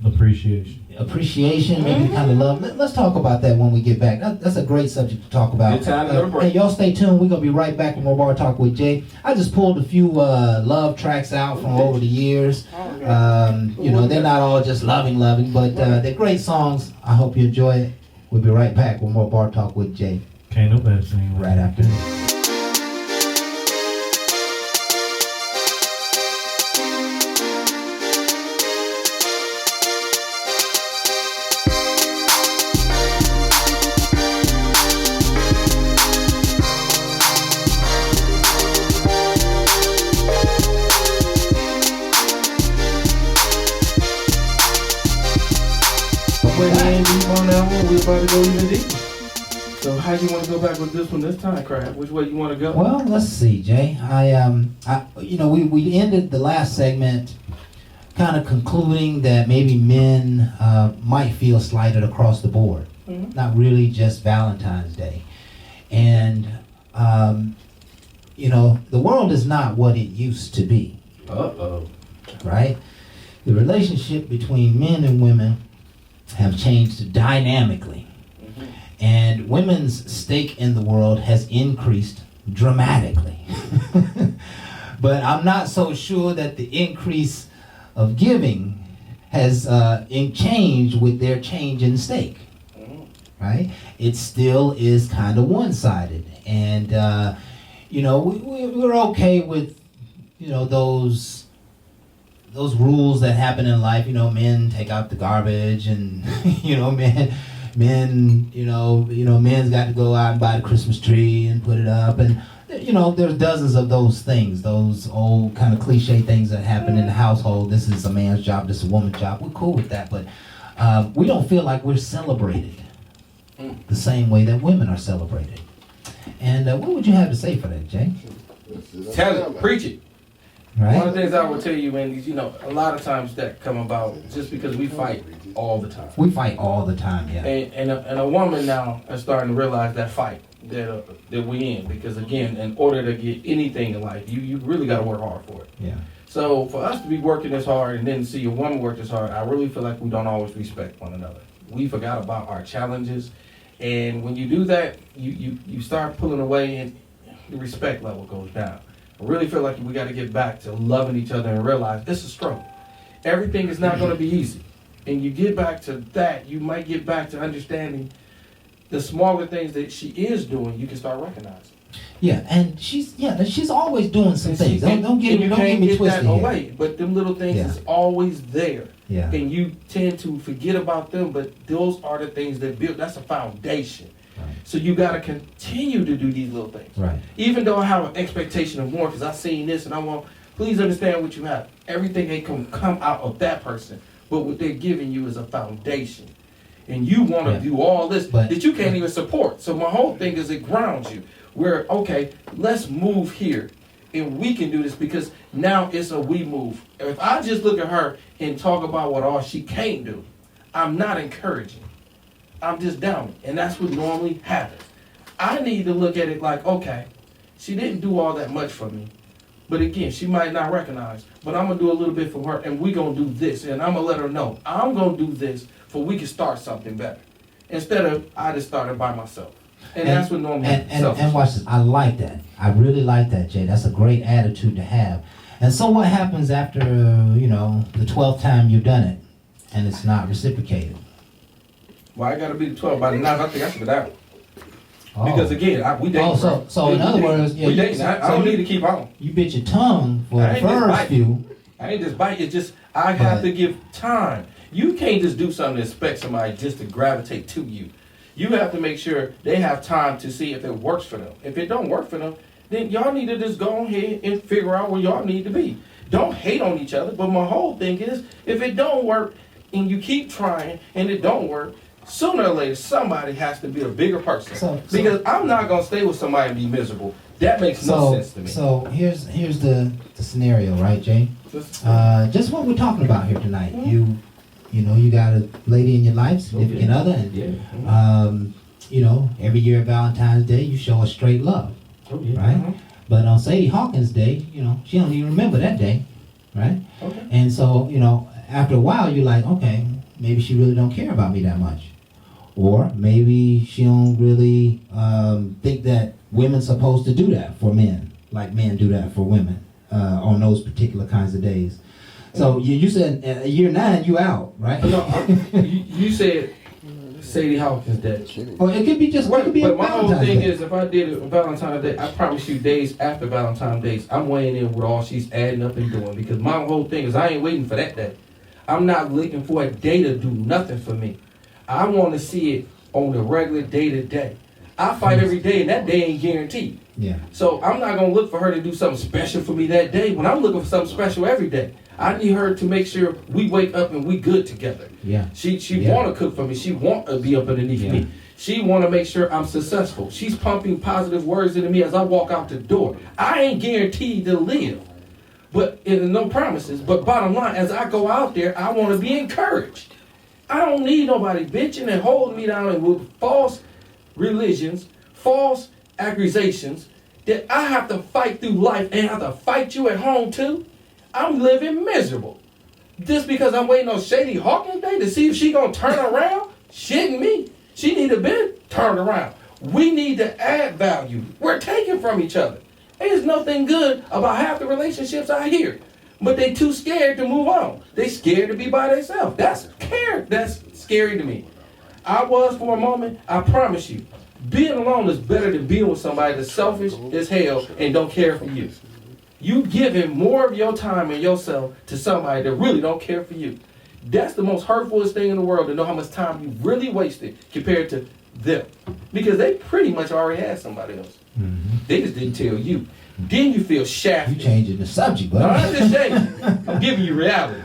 S4: appreciation, maybe kind of love. Let's talk about that when we get back. That's a great subject to talk about.
S3: Good time to go to break.
S4: Hey, y'all stay tuned. We're going to be right back with more Bar Talk with Jay. I just pulled a few love tracks out from over the years. They're not all just loving, but they're great songs. I hope you enjoy it. We'll be right back with more Bar Talk with Jay
S1: Can't nobody sing
S4: right after this.
S3: We're about to go even deeper. So how you want to go back with this one this time, Crab? Which way you want to go?
S4: Well, let's see, Jay. We ended the last segment kind of concluding that maybe men might feel slighted across the board, not really just Valentine's Day. And, the world is not what it used to be.
S3: Uh-oh.
S4: Right? The relationship between men and women have changed dynamically. And women's stake in the world has increased dramatically. But I'm not so sure that the increase of giving has changed with their change in stake. Right? It still is kind of one-sided. And, we're okay with, those rules that happen in life. Men take out the garbage and, men's got to go out and buy the Christmas tree and put it up. And, there's dozens of those things, those old kind of cliche things that happen in the household. This is a man's job, this is a woman's job. We're cool with that, but we don't feel like we're celebrated the same way that women are celebrated. And what would you have to say for that, Jay?
S3: Tell it, preach it.
S4: Right?
S3: One of the things I would tell you, man, is, a lot of times that come about just because we fight all the time.
S4: We fight all the time, yeah.
S3: And a woman now is starting to realize that fight that we in. Because again, in order to get anything in life, you really got to work hard for it.
S4: Yeah.
S3: So for us to be working this hard and then see a woman work this hard, I really feel like we don't always respect one another. We forgot about our challenges. And when you do that, you start pulling away and the respect level goes down. I really feel like we got to get back to loving each other and realize this is a struggle. Everything is not going to be easy. And you get back to that, you might get back to understanding the smaller things that she is doing, you can start recognizing.
S4: Yeah, and she's always doing some things. Don't get me twisted
S3: that
S4: here.
S3: away, but them little things is always there.
S4: Yeah.
S3: And you tend to forget about them, but those are the things that build. That's a foundation.
S4: Right.
S3: So you got to continue to do these little things.
S4: Right.
S3: Even though I have an expectation of more, because I've seen this and I want, please understand what you have. Everything ain't can come out of that person, but what they're giving you is a foundation. And you want to do all this that you can't even support. So my whole thing is it grounds you. Where, okay, let's move here. And we can do this because now it's a we move. If I just look at her and talk about what all she can't do, I'm not encouraging. I'm just down. And that's what normally happens. I need to look at it like, okay, she didn't do all that much for me. But again, she might not recognize. But I'm going to do a little bit for her, and we're going to do this. And I'm going to let her know, I'm going to do this for we can start something better. Instead of, I just started by myself. And that's what normally
S4: and watch this. I like that. I really like that, Jay. That's a great attitude to have. And so what happens after, the 12th time you've done it, and it's not reciprocated?
S3: Well, I got to be the 12th. By the 9th, I think I should be down.
S4: Oh.
S3: Because again, we dating.
S4: So in other words,
S3: we dating. I don't need to keep on.
S4: You bit your tongue for the first few.
S3: I ain't just bite. It's just I have to give time. You can't just do something and expect somebody just to gravitate to you. You have to make sure they have time to see if it works for them. If it don't work for them, then y'all need to just go ahead and figure out where y'all need to be. Don't hate on each other. But my whole thing is, if it don't work and you keep trying and it don't work, sooner or later somebody has to be a bigger person. Because I'm not gonna stay with somebody and be miserable. That makes no sense to me.
S4: So here's the scenario, right, Jay? Just what we're talking about here tonight.
S3: Mm-hmm.
S4: You got a lady in your life, significant other, and every year at Valentine's Day you show a straight love, right? Mm-hmm. But on Sadie Hawkins' day, she don't even remember that day, right? Okay. And so after a while you're like, okay, maybe she really don't care about me that much, or maybe she don't really think that women's supposed to do that for men, like men do that for women on those particular kinds of days. So you said year 9 you out, right?
S3: No, you said Sadie Hawkins Day.
S4: Or it could be just
S3: but
S4: a
S3: my whole
S4: Valentine's
S3: thing
S4: Day.
S3: is, if I did it on Valentine's Day, I promise you days after Valentine's Day, I'm weighing in with all she's adding up and doing. Because my whole thing is I ain't waiting for that day. I'm not looking for a day to do nothing for me. I want to see it on the regular day-to-day. I fight every day, and that day ain't guaranteed.
S4: Yeah.
S3: So I'm not going to look for her to do something special for me that day when I'm looking for something special every day. I need her to make sure we wake up and we good together.
S4: Yeah.
S3: She want to cook for me. She want to be up underneath me. She want to make sure I'm successful. She's pumping positive words into me as I walk out the door. I ain't guaranteed to live, but no promises. But bottom line, as I go out there, I want to be encouraged. I don't need nobody bitching and holding me down and with false religions, false accusations that I have to fight through life and have to fight you at home too. I'm living miserable. Just because I'm waiting on Sadie Hawkins Day to see if she gonna turn around? Shitting me. She need to be turned around. We need to add value. We're taking from each other. There's nothing good about half the relationships I hear. But they too scared to move on. They scared to be by themselves. That's scary to me. I was for a moment, I promise you. Being alone is better than being with somebody that's selfish as hell and don't care for you. You giving more of your time and yourself to somebody that really don't care for you. That's the most hurtfulest thing in the world, to know how much time you really wasted compared to them. Because they pretty much already had somebody else. Mm-hmm. They just didn't tell you. Then you feel shafted.
S4: You changing the subject, buddy.
S3: No, I'm just saying. I'm giving you reality.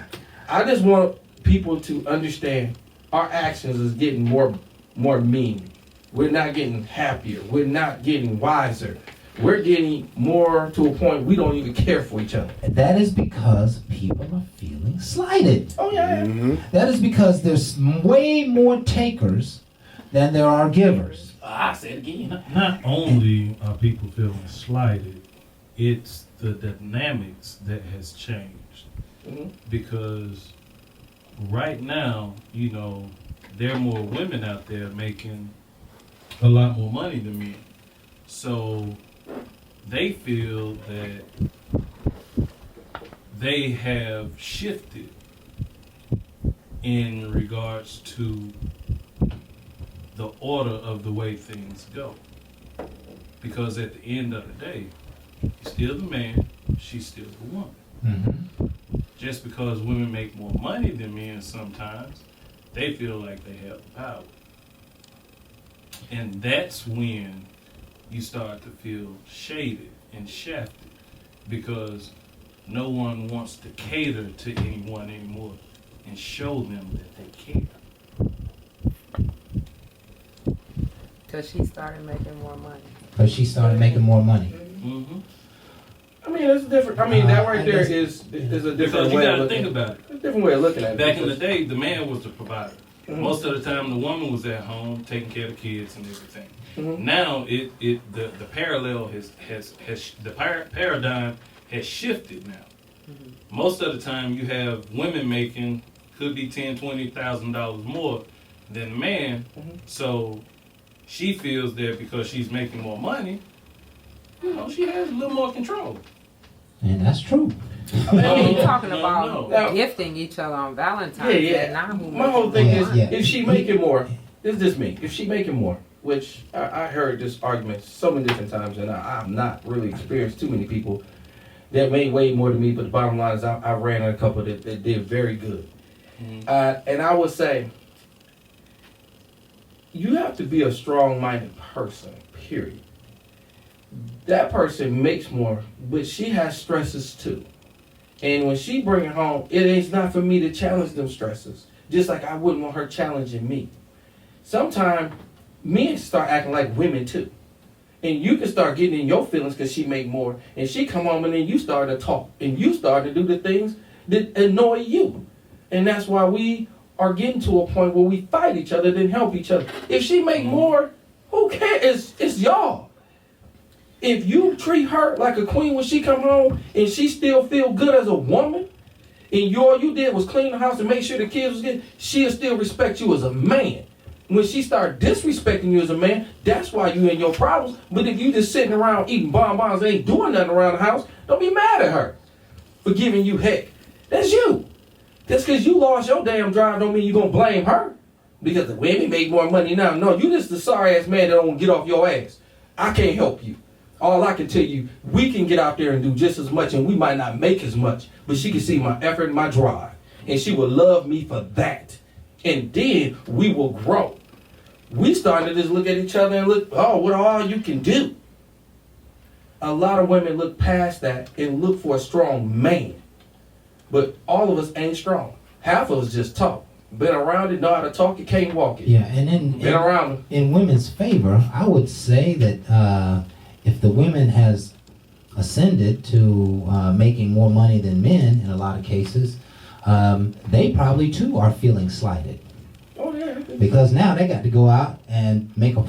S3: I just want people to understand our actions is getting more mean. We're not getting happier. We're not getting wiser. We're getting more to a point we don't even care for each other.
S4: That is because people are feeling slighted.
S3: Oh, yeah.
S2: Mm-hmm.
S4: That is because there's way more takers than there are givers.
S3: I say it again.
S1: Not only are people feeling slighted, it's the dynamics that has changed.
S3: Mm-hmm.
S1: Because right now, there are more women out there making a lot more money than men. So they feel that they have shifted in regards to the order of the way things go. Because at the end of the day, you're still the man, she's still the woman.
S4: Mm-hmm.
S1: Just because women make more money than men sometimes, they feel like they have the power. And that's when you start to feel shaded and shafted because no one wants to cater to anyone anymore and show them that they care.
S6: Because she started making more money.
S4: Because she started making more money.
S1: Mm-hmm.
S3: I mean, it's different. I mean, that right
S4: I
S3: there
S4: guess-
S3: is a different
S1: Because you
S3: way
S1: got
S3: of
S1: to
S3: looking.
S1: think about it.
S3: It's a different way of looking at it.
S1: Back in the
S3: because-
S1: day, the man was the provider.
S3: Mhm.
S1: Most of the time, the woman was at home taking care of the kids and everything.
S3: Mhm.
S1: Now, the parallel paradigm has shifted now. Most of the time, you have women making could be $10,000-$20,000 more than the man.
S3: Mhm.
S1: So she feels that because she's making more money, you know, she has a little more control.
S4: And that's true.
S6: I mean, talking
S1: No,
S6: about
S3: no.
S6: gifting each other on Valentine's
S3: Yeah,
S6: Day.
S3: yeah.
S6: Now who
S3: My whole thing
S4: Yeah,
S3: is,
S4: yeah.
S3: if she making more, it's just me. If she making more, which I heard this argument so many different times, and I've not really experienced too many people that made way more than me. But the bottom line is, I ran a couple that did very good. And I would say, you have to be a strong-minded person. Period. That person makes more, but she has stresses too. And when she bring it home, it is not for me to challenge them stresses. Just like I wouldn't want her challenging me. Sometimes men start acting like women too. And you can start getting in your feelings because she make more. And she come home and then you start to talk. And you start to do the things that annoy you. And that's why we are getting to a point where we fight each other than help each other. If she make more, who cares? It's y'all. If you treat her like a queen when she come home and she still feel good as a woman, and all you did was clean the house and make sure the kids was good, she'll still respect you as a man. When she start disrespecting you as a man, that's why you in your problems. But if you just sitting around eating bonbons and ain't doing nothing around the house, don't be mad at her for giving you heck. That's you. Just because you lost your damn drive don't mean you gonna blame her. Because the women make more money now. No, you just the sorry ass man that don't get off your ass. I can't help you. All I can tell you, we can get out there and do just as much, and we might not make as much, but she can see my effort and my drive, and she will love me for that. And then we will grow. We starting to just look at each other and look, oh, what all you can do. A lot of women look past that and look for a strong man. But all of us ain't strong. Half of us just talk. Been around it, know how to talk it, can't walk it.
S4: Yeah, and
S3: Been around it.
S4: in women's favor, I would say that if the women has ascended to making more money than men in a lot of cases, they probably too are feeling slighted.
S3: Oh, yeah.
S4: Because now they got to go out and make a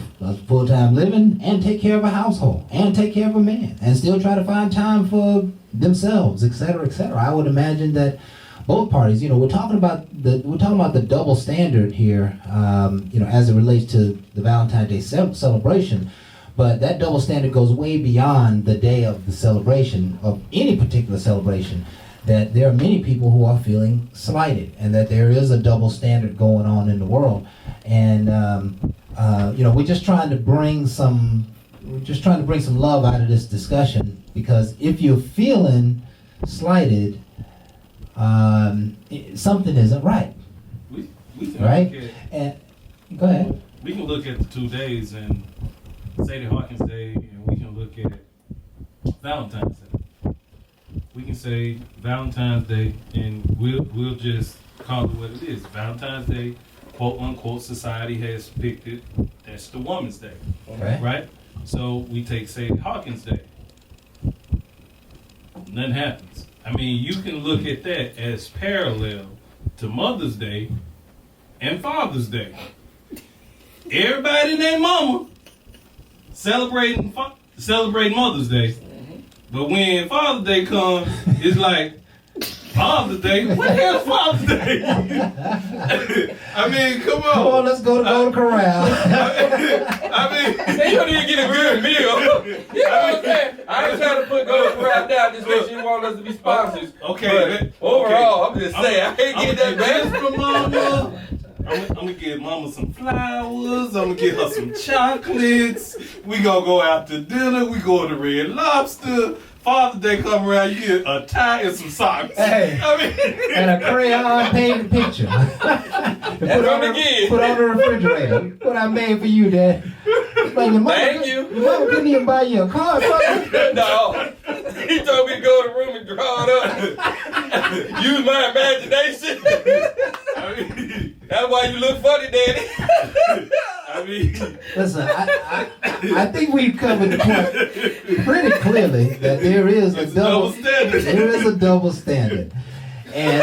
S4: full-time living and take care of a household and take care of a man and still try to find time for themselves, etc., etc. I would imagine that both parties, we're talking about the double standard here, as it relates to the Valentine's Day celebration. But that double standard goes way beyond the day of the celebration, of any particular celebration, that there are many people who are feeling slighted and that there is a double standard going on in the world. And, we're just trying to bring some love out of this discussion, because if you're feeling slighted, something isn't right,
S1: We can
S4: right?
S1: look at,
S4: And go ahead.
S1: we can look at the 2 days and Sadie Hawkins Day, and we can look at Valentine's Day. We can say Valentine's Day, and we'll just call it what it is. Valentine's Day, quote unquote, society has picked it. That's the Woman's Day,
S4: Okay.
S1: right? So we take Sadie Hawkins Day. Nothing happens. I mean, you can look at that as parallel to Mother's Day and Father's Day. Everybody and their mama celebrating Mother's Day, but when Father's Day comes, it's like Father's Day. What the hell is Father's Day? I mean, come on.
S4: Come on, let's go to Golden Corral.
S1: I mean,
S3: Hey, you don't even get a good meal. You know what I'm saying? I ain't trying to put Golden Corral down just because you want us to be sponsors.
S1: okay.
S3: But overall, I'm just saying, I can't get that
S1: best
S3: bad.
S1: for Mama. I'm gonna give Mama some flowers. I'm gonna give her some chocolates. We gonna go out to dinner. We go to Red Lobster. Father's Day come around, you get a tie and some socks.
S4: Hey.
S1: I mean,
S4: And a crayon painted picture. Put on the refrigerator. What I made for you, Dad. Like your mama,
S3: Thank you.
S4: Your mama couldn't even buy you a car.
S3: No. He told me to go to the room and draw it up. Use my imagination.
S1: I mean,
S3: That's why you look funny, Daddy.
S1: I mean,
S4: Listen, I think we've covered the point pretty clearly that there is a
S1: it's a double
S4: double
S1: standard.
S4: there is a double standard, and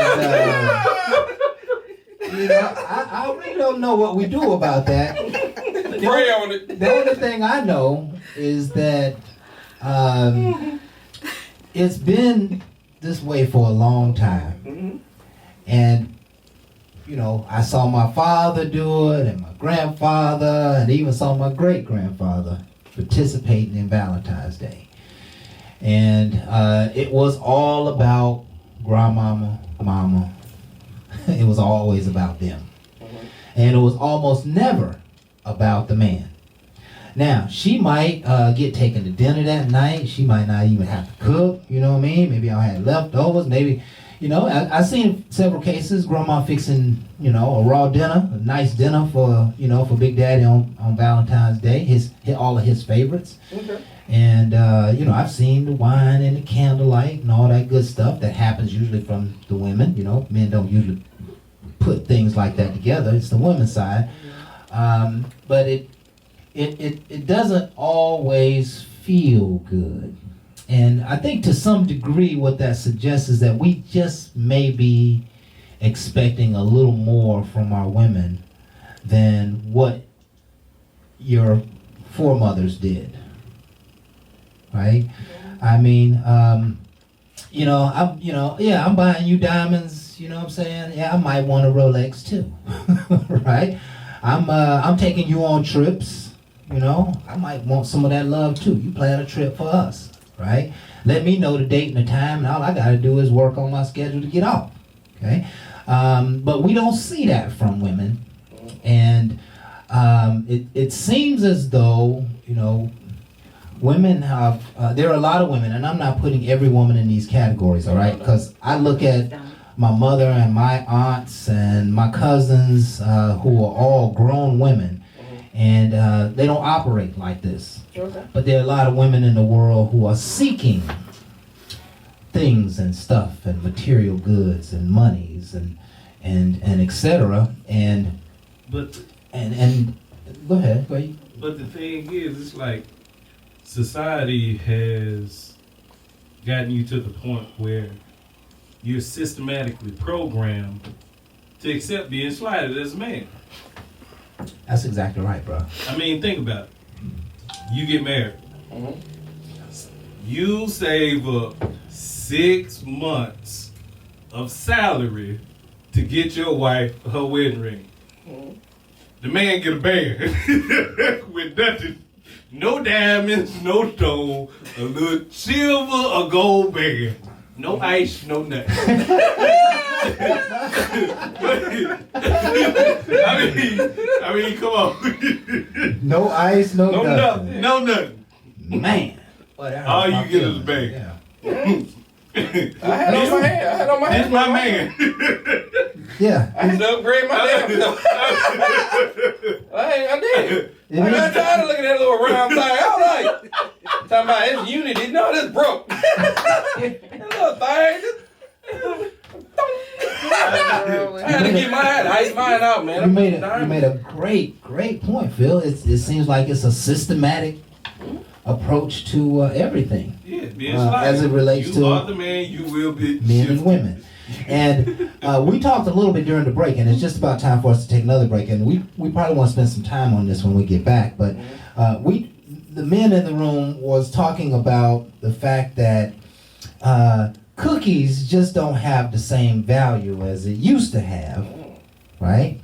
S4: you know I really don't know what we do about that.
S3: Pray on it.
S4: The only thing I know is that it's been this way for a long time, and you know, I saw my father do it, and my grandfather, and even saw my great-grandfather participating in Valentine's Day. And it was all about grandmama, mama. It was always about them. And it was almost never about the man. Now, she might get taken to dinner that night. She might not even have to cook, you know what I mean? Maybe I had leftovers, maybe... You know, I've seen several cases, grandma fixing, you know, a raw dinner, a nice dinner for, you know, for Big Daddy on Valentine's Day, all of his favorites.
S3: Okay.
S4: And, you know, I've seen the wine and the candlelight and all that good stuff that happens usually from the women. You know, men don't usually put things like that together. It's the women's side. But it doesn't always feel good. And I think to some degree what that suggests is that we just may be expecting a little more from our women than what your foremothers did. Right? I mean, you know, I'm buying you diamonds, you know what I'm saying? Yeah, I might want a Rolex too. Right? I'm taking you on trips, you know. I might want some of that love too. You plan a trip for us. Right? Let me know the date and the time, and all I got to do is work on my schedule to get off. Okay? But we don't see that from women. And it seems as though, you know, women have, there are a lot of women, and I'm not putting every woman in these categories, all right? Because I look at my mother and my aunts and my cousins who are all grown women, and they don't operate like this.
S3: Okay.
S4: But there are a lot of women in the world who are seeking things and stuff and material goods and monies and etc. And go ahead.
S1: But the thing is, it's like society has gotten you to the point where you're systematically programmed to accept being slighted as a man.
S4: That's exactly right, bro.
S1: I mean, think about it. You get married.
S3: Mhm.
S1: You save up 6 months of salary to get your wife her wedding ring.
S3: Mhm.
S1: The man get a bag with nothing. No diamonds, no stone, a little silver or gold bag. No ice, no nothing. I mean, come on.
S4: No ice, no nothing.
S1: No nothing.
S4: Man.
S1: All you get is a bag.
S4: Yeah.
S3: I had on my hand.
S1: This my man.
S4: Yeah.
S3: I had to upgrade my damn self. I did. I got tired of looking at that little round thing. I was like, talking about it's unity. No, this broke. That little thing. I had to get mine, ice mine out, man.
S4: You made a great point, Phil. It seems like it's a systematic approach to everything.
S1: Yeah, being slighted.
S4: As it relates
S1: you
S4: to
S1: are the man, you will be
S4: men and women. And we talked a little bit during the break, and it's just about time for us to take another break. And we probably want to spend some time on this when we get back. But the men in the room was talking about the fact that cookies just don't have the same value as it used to have, right?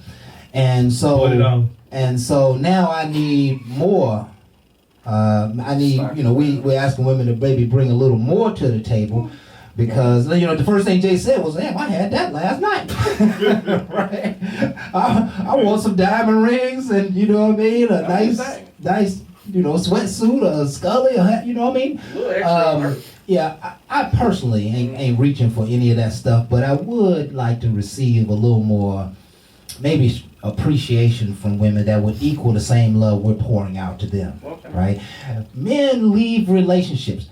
S4: And so
S1: Put it on.
S4: And so now I need more. I need, you know, we're asking women to maybe bring a little more to the table, because, you know, the first thing Jay said was, damn, I had that last night. Right? I want some diamond rings and, you know what I mean, a nice sweatsuit or Scully or you know what I mean?
S3: A little extra.
S4: Yeah, I personally ain't reaching for any of that stuff, but I would like to receive a little more, maybe appreciation from women that would equal the same love we're pouring out to them.
S3: Okay.
S4: Right? Men leave relationships.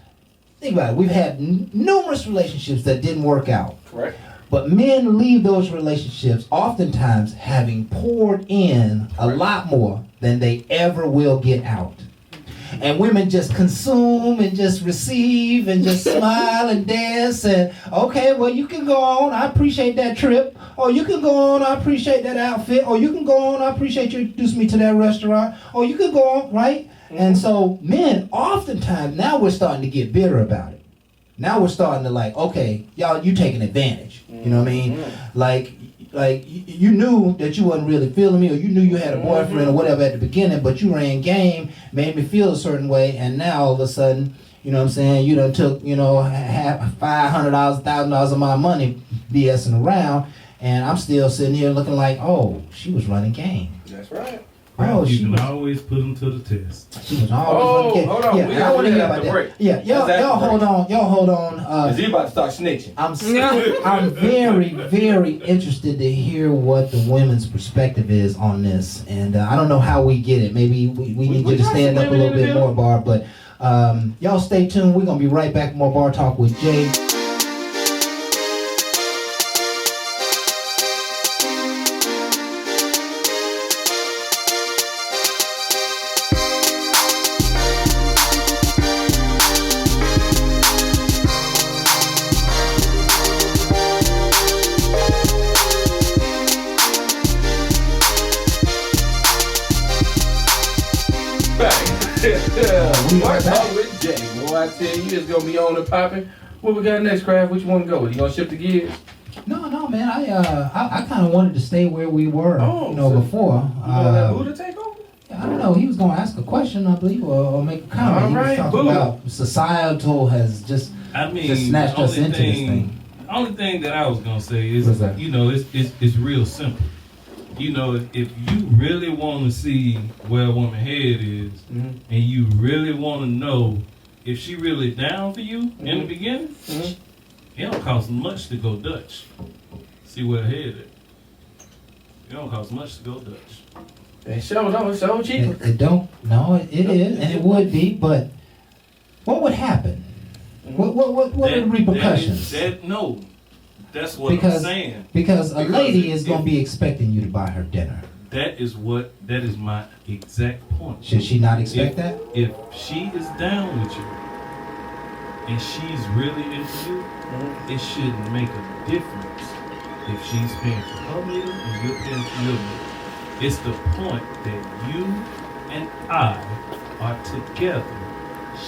S4: Think about it. We've had numerous relationships that didn't work out.
S3: Correct.
S4: But men leave those relationships oftentimes having poured in a lot more than they ever will get out. And women just consume and just receive and just smile and dance and, okay, well, you can go on. I appreciate that trip. Or you can go on. I appreciate that outfit. Or you can go on. I appreciate you introducing me to that restaurant. Or you can go on, right? Mm-hmm. And so men, oftentimes, now we're starting to get bitter about it. Now we're starting to like, okay, y'all, you taking advantage. You know what I mean? Like you knew that you wasn't really feeling me, or you knew you had a boyfriend or whatever at the beginning, but you ran game, made me feel a certain way, and now all of a sudden, you know what I'm saying, you done took, half $500, $1,000 of my money BSing around, and I'm still sitting here looking like, oh, she was running game.
S3: That's right.
S4: Oh,
S1: you
S4: she
S1: can
S4: was,
S1: always put them to the test.
S4: she was always running game.
S3: Hold on.
S4: Yeah,
S3: We
S4: I
S3: gotta
S4: want to
S3: do
S4: hear
S3: that
S4: about
S3: at the
S4: that.
S3: break.
S4: Yeah, y'all hold on.
S3: Is he about to start snitching?
S4: I'm very, very interested to hear what the women's perspective is on this, and I don't know how we get it. Maybe we need you to stand up a little bit more, Bar. But y'all stay tuned. We're gonna be right back. More Bar Talk with Jay.
S3: Mark Talk with Jay. Boy, I tell you, it's gonna be on and popping. What we got next, Craft? Which one to go with? You gonna shift the gears?
S4: No, man. I kind of wanted to stay where we were,
S3: so
S4: before.
S3: You gonna let Buddha take over?
S4: I don't know. He was gonna ask a question, I believe, or make a comment.
S3: All
S4: He
S3: right,
S4: was talking
S3: Buddha.
S4: about societal has just snatched us into this thing.
S1: The only thing that I was gonna say is,
S4: What's that?
S1: it's real simple. If you really want to see where a woman's head is, and you really want to know if she really down for you in the beginning, it don't cost much to go Dutch. See where her head is. It don't cost much to go Dutch.
S3: It's so cheap.
S4: It don't. No, it is, and it would be. But what would happen? What are the repercussions?
S1: That's what I'm saying.
S4: Because a lady is going to be expecting you to buy her dinner.
S1: That is my exact point.
S4: Should she not expect that?
S1: If she is down with you and she's really into you, it shouldn't make a difference if she's paying for her meal and you're paying for your meal. It's the point that you and I are together,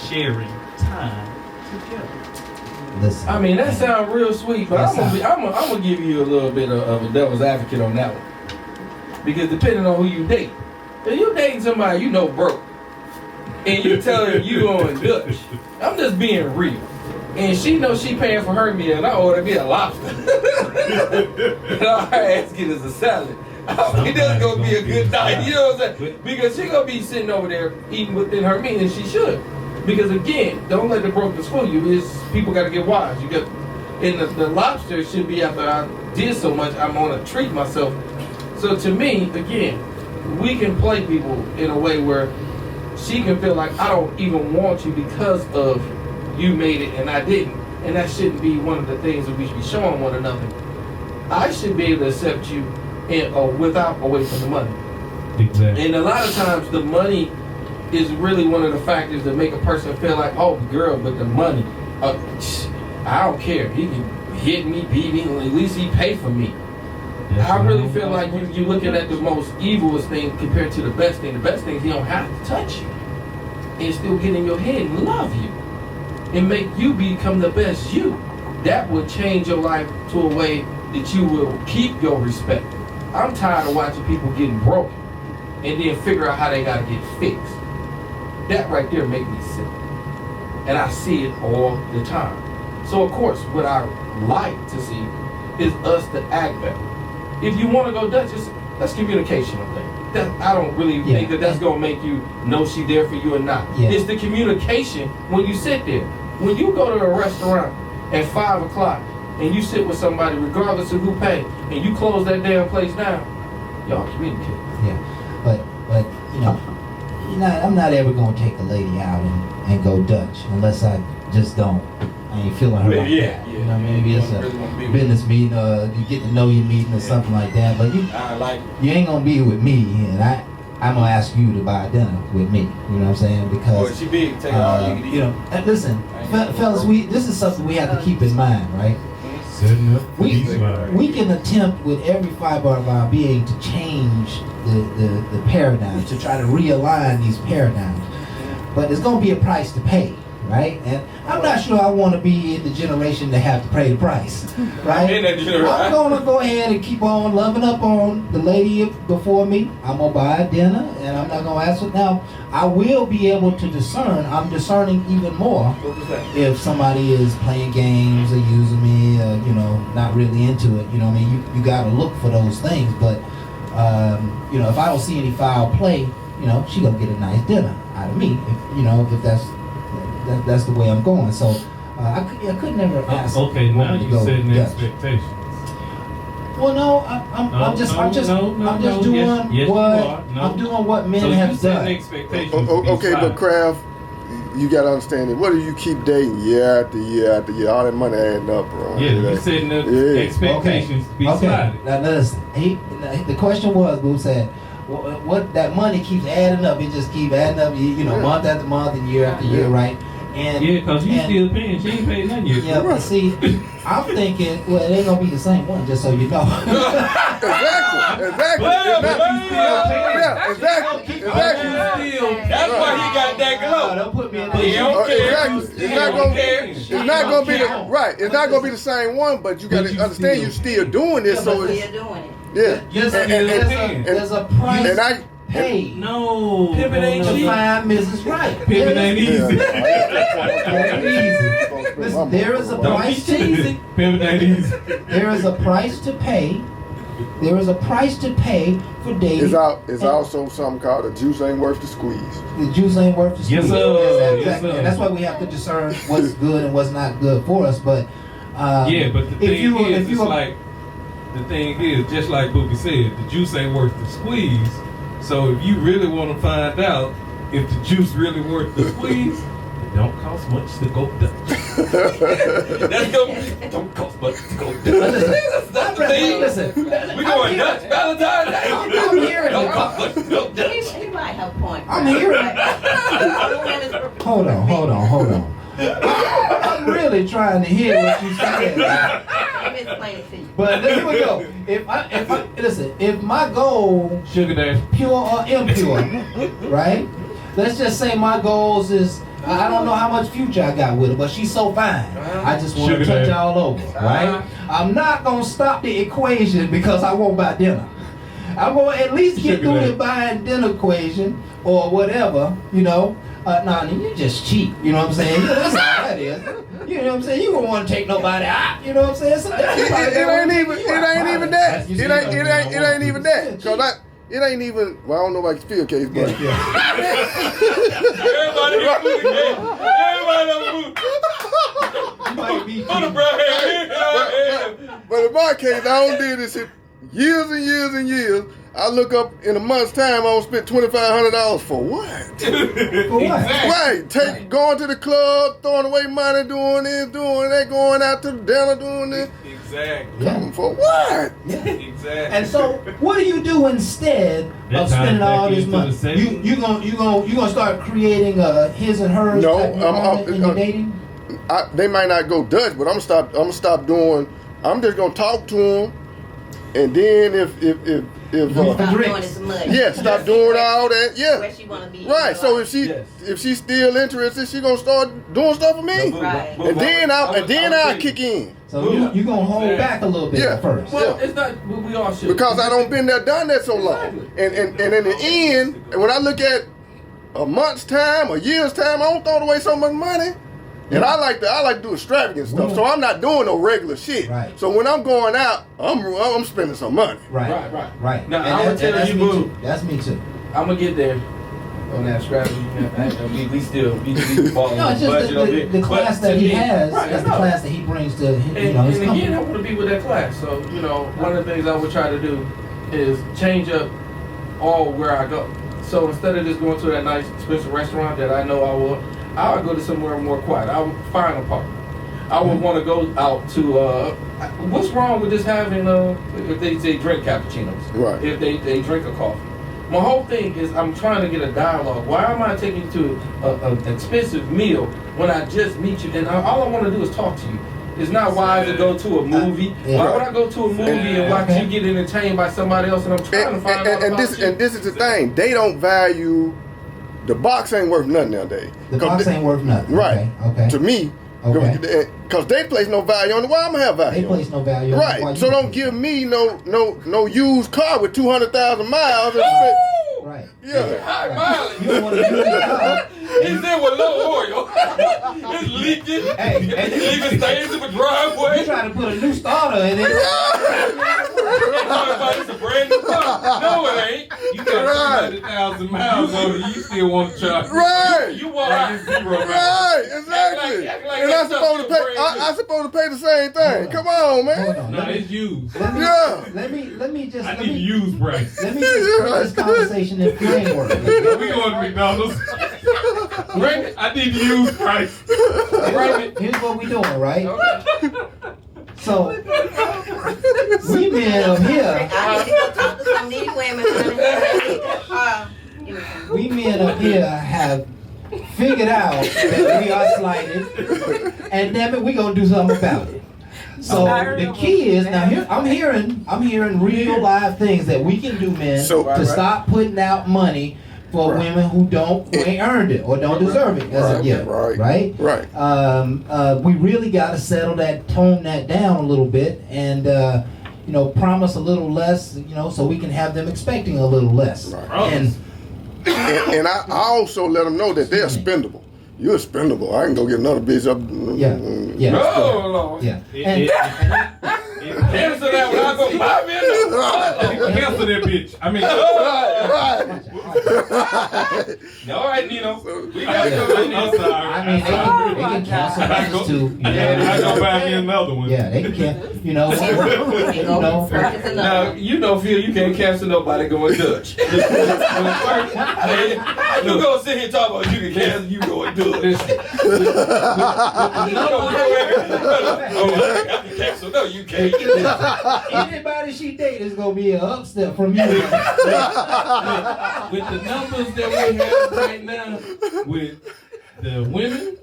S1: sharing time together.
S4: Listen.
S3: I mean, that sounds real sweet, but I'm gonna give you a little bit of a devil's advocate on that one. Because depending on who you date, if you dating somebody you know broke, and you tell her you going Dutch, I'm just being real. And she knows she paying for her meal, and I order me a lobster. And all her ass get is a salad. It doesn't gonna be a good night, you know what I'm saying? Because she gonna be sitting over there eating within her means, and she should. Because again, don't let the brokers fool you. People got to get wise. And the lobster should be after I did so much, I'm gonna treat myself. So to me, again, we can play people in a way where she can feel like I don't even want you because of you made it and I didn't, and that shouldn't be one of the things that we should be showing one another. I should be able to accept you without away from the money.
S1: Exactly.
S3: And a lot of times the money is really one of the factors that make a person feel like, oh, girl, but the money, I don't care. He can hit me, beat me, at least he pay for me. I really feel like you're looking at the most evilest thing compared to the best thing. The best thing is he don't have to touch you and still get in your head and love you and make you become the best you. That will change your life to a way that you will keep your respect. I'm tired of watching people getting broken and then figure out how they got to get fixed. That right there make me sick. And I see it all the time. So of course, what I like to see is us to act better. If you want to go Dutch, that's communication thing. I don't really think that's gonna make you know she there for you or not.
S4: Yeah.
S3: It's the communication when you sit there. When you go to a restaurant at 5 o'clock and you sit with somebody, regardless of who pay, and you close that damn place down, y'all communicate.
S4: Yeah, but I'm not ever gonna take a lady out and go Dutch unless I just don't. I ain't feeling her.
S3: Yeah.
S4: You know, maybe it's a business meeting, you get to know your meeting or something like that. But you ain't gonna be with me, and I'm gonna ask you to buy dinner with me. You know what I'm saying? Because
S3: she big, take all you can eat.
S4: you know, listen, fellas, this is something we have to keep in mind, right?
S1: Setting up
S4: We can attempt with every fiber of our being to change the paradigm, to try to realign these paradigms. But there's going to be a price to pay, right? And I'm not sure I want to be in the generation that have to pay the price, right? I'm going to go ahead and keep on loving up on the lady before me. I'm going to buy a dinner, and I'm not going to ask her. Now, I will be able to discern. I'm discerning even more if somebody is playing games or using me, not really into it. You know what I mean? You got to look for those things. But, if I don't see any foul play, she going to get a nice dinner out of me. If that's the way I'm going. So I could never ask.
S1: Okay, now
S4: to
S1: you're
S4: go
S1: setting
S4: Dutch.
S1: expectations.
S4: Well, no, I'm just doing I'm doing what men
S1: So
S4: have
S1: you setting
S4: done.
S1: expectations.
S2: Okay, but Kraft, you gotta understand it. What do you keep dating year after year after year? All that money adding up, bro.
S1: Yeah, you're setting the expectations to be slided.
S4: Now listen, the question was, Boo said, what that money keeps adding up. It just keep adding up, month after month and year after year, right? And
S1: Yeah, because you still paying. She ain't paid nothing yet.
S4: yeah, but see, I'm thinking, well, it ain't gonna be the same one, just so you know.
S2: Exactly.
S3: That's why he got that glow.
S4: Don't put me in
S3: He don't care.
S2: Exactly. It's not gonna be It's not gonna be the same one, but you gotta understand you're still doing this. So
S5: But
S2: it's
S5: still doing it.
S2: yeah.
S4: Yes, there's a price
S2: And I
S4: paid
S1: No.
S3: Pivot ain't
S4: to
S3: cheap.
S4: find Mrs. Right.
S1: Pivot ain't easy.
S4: Listen, there is a price to
S1: Pivot ain't easy.
S4: there is a price to pay. There is a price to pay for dating.
S2: It's also something called the juice ain't worth the squeeze.
S4: The juice ain't worth the squeeze.
S1: Yes, sir.
S4: Exactly.
S1: Yes, sir.
S4: And that's why we have to discern what's good and what's not good for us. But
S1: Yeah, but the thing is, the thing is, just like Boogie said, the juice ain't worth the squeeze. So if you really want to find out if the juice really worth the squeeze, it don't cost much to go Dutch. Don't cost much to go Dutch. That's the thing.
S4: Listen,
S3: We going Dutch Valentine Day.
S4: I'm hearing
S3: Don't
S4: it.
S3: cost much to go Dutch.
S5: He might have a point.
S4: I'm hearing it. Hold on. I'm really trying to hear what you said.
S5: Let me explain it to you.
S4: But here we go. If my goal,
S1: Sugar Daddy.
S4: pure or impure, right? Let's just say my goals is, I don't know how much future I got with her, but she's so fine. I just want to
S1: Sugar
S4: touch
S1: daddy.
S4: all over, right? I'm not gonna stop the equation because I won't buy dinner. I'm gonna at least get
S1: Sugar
S4: through
S1: daddy.
S4: the buying dinner equation or whatever, Nah, you just cheap, you know what I'm saying? That's all that is. You know what I'm saying? You don't want to take nobody out, you know what I'm saying? So that's probably
S2: It ain't even that.
S4: You see,
S2: It ain't even that. Cause it ain't even. Well, I don't know about the field case, but
S3: Everybody got booty cake. Everybody got booty.
S4: You might be
S3: Put a
S4: cheap.
S3: brown hair.
S2: but in my case, I don't do this shit years and years and years. I look up in a month's time, I don't spend $2,500 for what?
S4: For what?
S2: Right, going to the club, throwing away money, doing this, doing that, going out to the dinner, doing this.
S3: Exactly.
S4: Yeah.
S2: For what?
S4: Yeah.
S3: Exactly.
S4: And so, what do you do instead
S1: That
S4: of spending
S1: ties
S4: all
S1: back
S4: this
S1: into
S4: money?
S1: the savings.
S4: You gonna start creating his and hers
S2: No,
S4: type environment in your dating?
S2: They might not go Dutch, but I'm gonna stop doing. I'm just gonna talk to them, and then if
S5: Stop doing
S4: drinks.
S5: this much.
S2: yeah, stop doing all that. Yeah,
S5: Where she wanna be.
S2: right. So
S5: Yes.
S2: if she's still interested, she gonna start doing stuff for me,
S5: Right.
S2: and then I'll kick in
S4: So you gonna hold back a little bit
S2: Yeah.
S4: at first.
S3: Well, it's not. We all should.
S2: because I don't been there, done that so long. And in the end, when I look at a month's time, a year's time, I don't throw away so much money. And I like to do extravagant stuff. So I'm not doing no regular shit.
S4: Right.
S2: So when I'm going out, I'm spending some money.
S3: Right.
S4: Right.
S3: Now,
S4: And
S3: I'm gonna tell
S4: that's
S3: you,
S4: me
S3: boo.
S4: too. That's me too.
S3: I'm gonna get there on that strategy. We still fall
S4: No,
S3: on
S4: it's
S3: the
S4: just
S3: budget of it.
S4: the class
S3: But
S4: that
S3: to
S4: he
S3: me-
S4: has.
S3: right,
S4: That's the
S3: no.
S4: class that he brings to his
S3: And
S4: company.
S3: again, I want to be with that class. So, one of the things I would try to do is change up all where I go. So instead of just going to that nice, expensive restaurant that I know I would go to somewhere more quiet. I would find a park. I would want to go out to, what's wrong with just having, if they drink cappuccinos?
S2: Right.
S3: If they drink a coffee. My whole thing is I'm trying to get a dialogue. Why am I taking you to an expensive meal when I just meet you? And all I want to do is talk to you. It's not wise to go to a movie.
S4: Yeah.
S3: Why would I go to a movie and watch you get entertained by somebody else and I'm trying to find out
S2: And
S3: about
S2: this
S3: you?
S2: and this is the thing. They don't value the box ain't worth nothing nowadays.
S4: The box ain't worth nothing.
S2: Right.
S4: Okay.
S2: To me.
S4: Okay.
S2: Because they place no value on it. Why I'm gonna have value?
S4: They place no value. on it. Why
S2: Right. So
S4: you-
S2: don't give me no used car with 200,000 miles. And spend,
S4: Right.
S2: yeah.
S3: High mileage.
S4: You don't want to use the car.
S3: He's there with low oil. It's leaking.
S4: Hey,
S3: Leaving stains in the
S4: You
S3: driveway.
S4: trying to put a new starter in it.
S3: Talking about it's a brand new car. No, it ain't.
S1: You got 300,000 miles on it. You still want to charge?
S2: Right.
S3: You want
S1: Like it's 0 miles.
S2: Right, exactly.
S3: Act like
S2: And
S3: that
S2: I'm supposed to
S3: stuff
S2: pay.
S3: still brand new.
S2: I'm supposed to pay the same thing.
S4: Hold on.
S2: Come on, man.
S4: Hold on.
S1: No, it's used.
S4: Let me,
S2: Yeah.
S4: let me just
S1: I
S4: let
S1: need a
S4: me,
S1: used price.
S4: let me just put this conversation in framework.
S1: We going to McDonald's.
S3: Raymond,
S1: I need the used price.
S3: Raymond.
S4: Here's what we doing, right?
S3: Okay.
S4: So we men up here,
S5: I need to go talk to some of these women. Honey.
S4: we men up here have figured out that we are slighted, and damn it, we gonna do something about it. So the key is now here. I'm hearing real live things that we can do, men,
S2: So-
S4: to stop putting out money for
S2: Right.
S4: women who ain't earned it or don't deserve it as of yet.
S2: Right.
S4: We really got to tone that down a little bit, and promise a little less, so we can have them expecting a little less.
S2: Right.
S4: And
S2: And I also let them know that they're spendable. You're spendable. I can go get another bitch up.
S4: yeah.
S3: Oh, Lord.
S4: Yeah.
S3: Cancel that when I go buy me another.
S1: Cancel that bitch. I mean,
S2: Right.
S3: All right, Nino. We got to go.
S1: I'm sorry.
S4: I mean, they can cancel buses too.
S1: I go buy me another one.
S4: Yeah, they can cancel.
S3: Now, Phil, you can't cancel nobody going Dutch. You gonna sit here and talk about you can cancel, you going Dutch. I can cancel. No, you can't.
S4: Anybody she date is gonna be an upstep from you.
S1: With the numbers that we have right now, with the women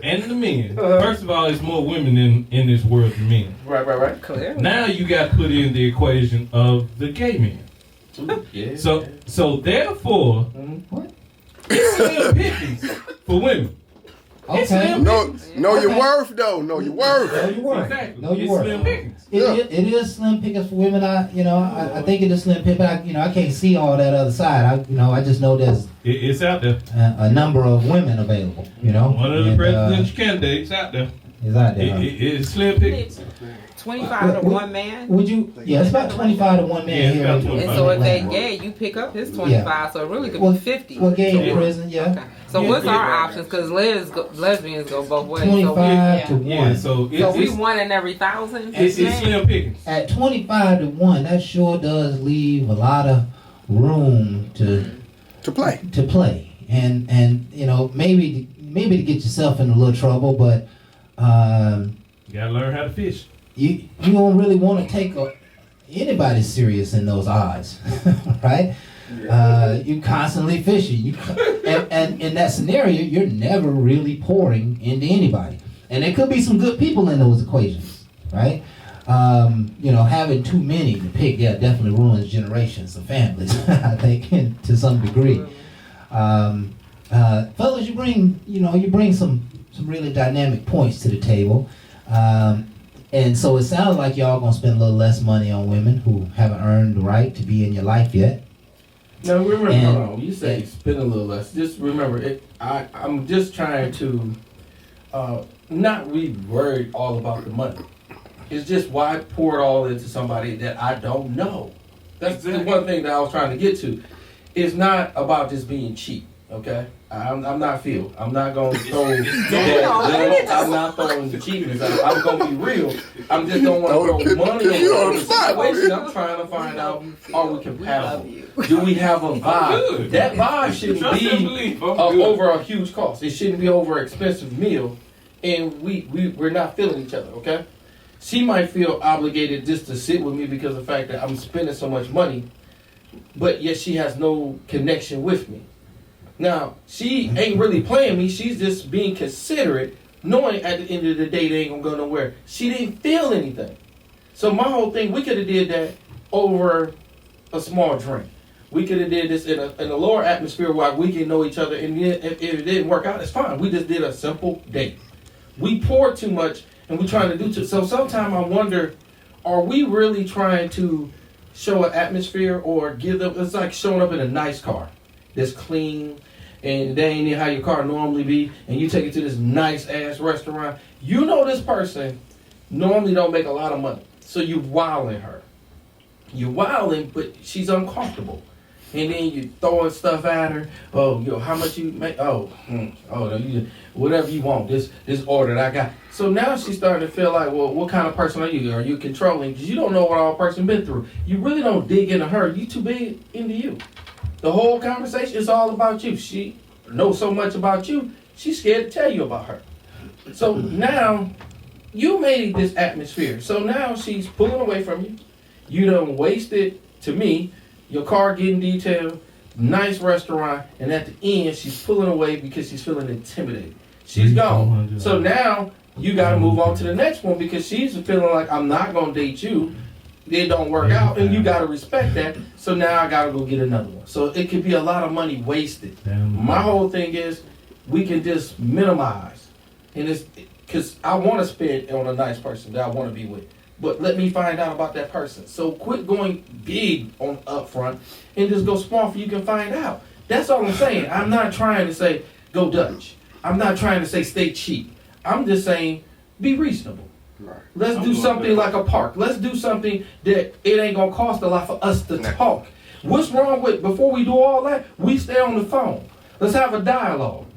S1: and the men. First of all, it's more women in this world than men.
S3: Right.
S6: Clear.
S1: Now you got to put in the equation of the gay men.
S3: Yeah.
S1: So therefore,
S4: What?
S1: it's slim pickings for women.
S4: Okay.
S1: slim.
S2: Know your worth though. Know your worth.
S4: Know your worth.
S1: Exactly.
S4: Know your
S1: It's
S4: worth.
S1: slim pickings.
S4: It is slim pickings for women. I think it is slim pickings. But I can't see all that other side. I just know there's
S1: It's out there.
S4: a number of women available.
S1: One of the
S4: And,
S1: presidential candidates out there.
S4: is out there.
S1: It's slim pickings.
S6: 25 to one man.
S4: Would you? Yeah, it's about 25 to one man
S1: Yeah, it's
S4: here.
S1: about
S4: in
S1: 25.
S6: And so if they
S4: Atlanta.
S6: gay, you pick up his 25, so it really could
S4: Well,
S6: be 50.
S4: Well, gay in
S1: Yeah.
S4: prison, yeah.
S6: Okay. So
S1: Yeah,
S6: what's
S1: yeah,
S6: our
S1: right.
S6: options? Because lesbians go both ways.
S4: 25 to
S1: Yeah,
S4: 1.
S1: so
S6: So we
S1: it's
S6: one in every 1,000.
S1: it's slim pickings.
S4: At 25 to 1, that sure does leave a lot of room to
S2: play.
S4: And maybe to get yourself in a little trouble, but
S1: You gotta learn how to fish.
S4: you don't really want to take anybody serious in those odds, right? You constantly fishing. And in that scenario, you're never really pouring into anybody. And there could be some good people in those equations, right? Having too many to pick, definitely ruins generations of families, I think, to some degree. Fellas, you bring some really dynamic points to the table. And so it sounds like y'all gonna spend a little less money on women who haven't earned the right to be in your life yet.
S3: No, remember,
S4: And-
S3: you say spend a little less. Just remember, I'm just trying to not really worried all about the money. It's just why pour it all into somebody that I don't know. That's the one thing that I was trying to get to. It's not about just being cheap, okay? I'm not Phil. I'm not going to throw that. I'm not throwing the cheapness out. I'm going to be real. I just don't want to throw money on the situation. I'm trying to find out, are we compatible? Do we have a vibe? That vibe shouldn't be over a huge cost. It shouldn't be over an expensive meal, and we're not feeling each other, okay? She might feel obligated just to sit with me because of the fact that I'm spending so much money, but yet she has no connection with me. Now, she ain't really playing me. She's just being considerate, knowing at the end of the day they ain't gonna go nowhere. She didn't feel anything. So my whole thing, we could have did that over a small drink. We could have did this in a lower atmosphere where we can know each other, and if it didn't work out, it's fine. We just did a simple date. We poured too much, and we're trying to do too. So sometimes I wonder, are we really trying to show an atmosphere or give them? It's like showing up in a nice car that's clean, and that ain't how your car normally be, and you take it to this nice ass restaurant. You know this person normally don't make a lot of money, so you wilding her. You're wilding, but she's uncomfortable. And then you throwing stuff at her. Oh, yo, how much you make? You whatever you want. This order that I got. So now she's starting to feel like, well, what kind of person are you? Are you controlling? Because you don't know what all person been through. You really don't dig into her. You too big into you. The whole conversation is all about you. She knows so much about you. She's scared to tell you about her. So now you made this atmosphere. So now she's pulling away from you. You done wasted, to me, your car getting detailed, nice restaurant, and at the end, she's pulling away because she's feeling intimidated. She's gone. So now, you got to move on to the next one because she's feeling like, I'm not going to date you. It don't work out, and you got to respect that. So now I got to go get another one. So it could be a lot of money wasted. My whole thing is, we can just minimize. And it's because I want to spend on a nice person that I want to be with. But let me find out about that person. So quit going big on upfront and just go small for you can find out. That's all I'm saying. I'm not trying to say go Dutch. I'm not trying to say stay cheap. I'm just saying be reasonable. Right. Let's do something like a park. Let's do something that it ain't gonna cost a lot for us to talk. What's wrong with before we do all that? We stay on the phone. Let's have a dialogue.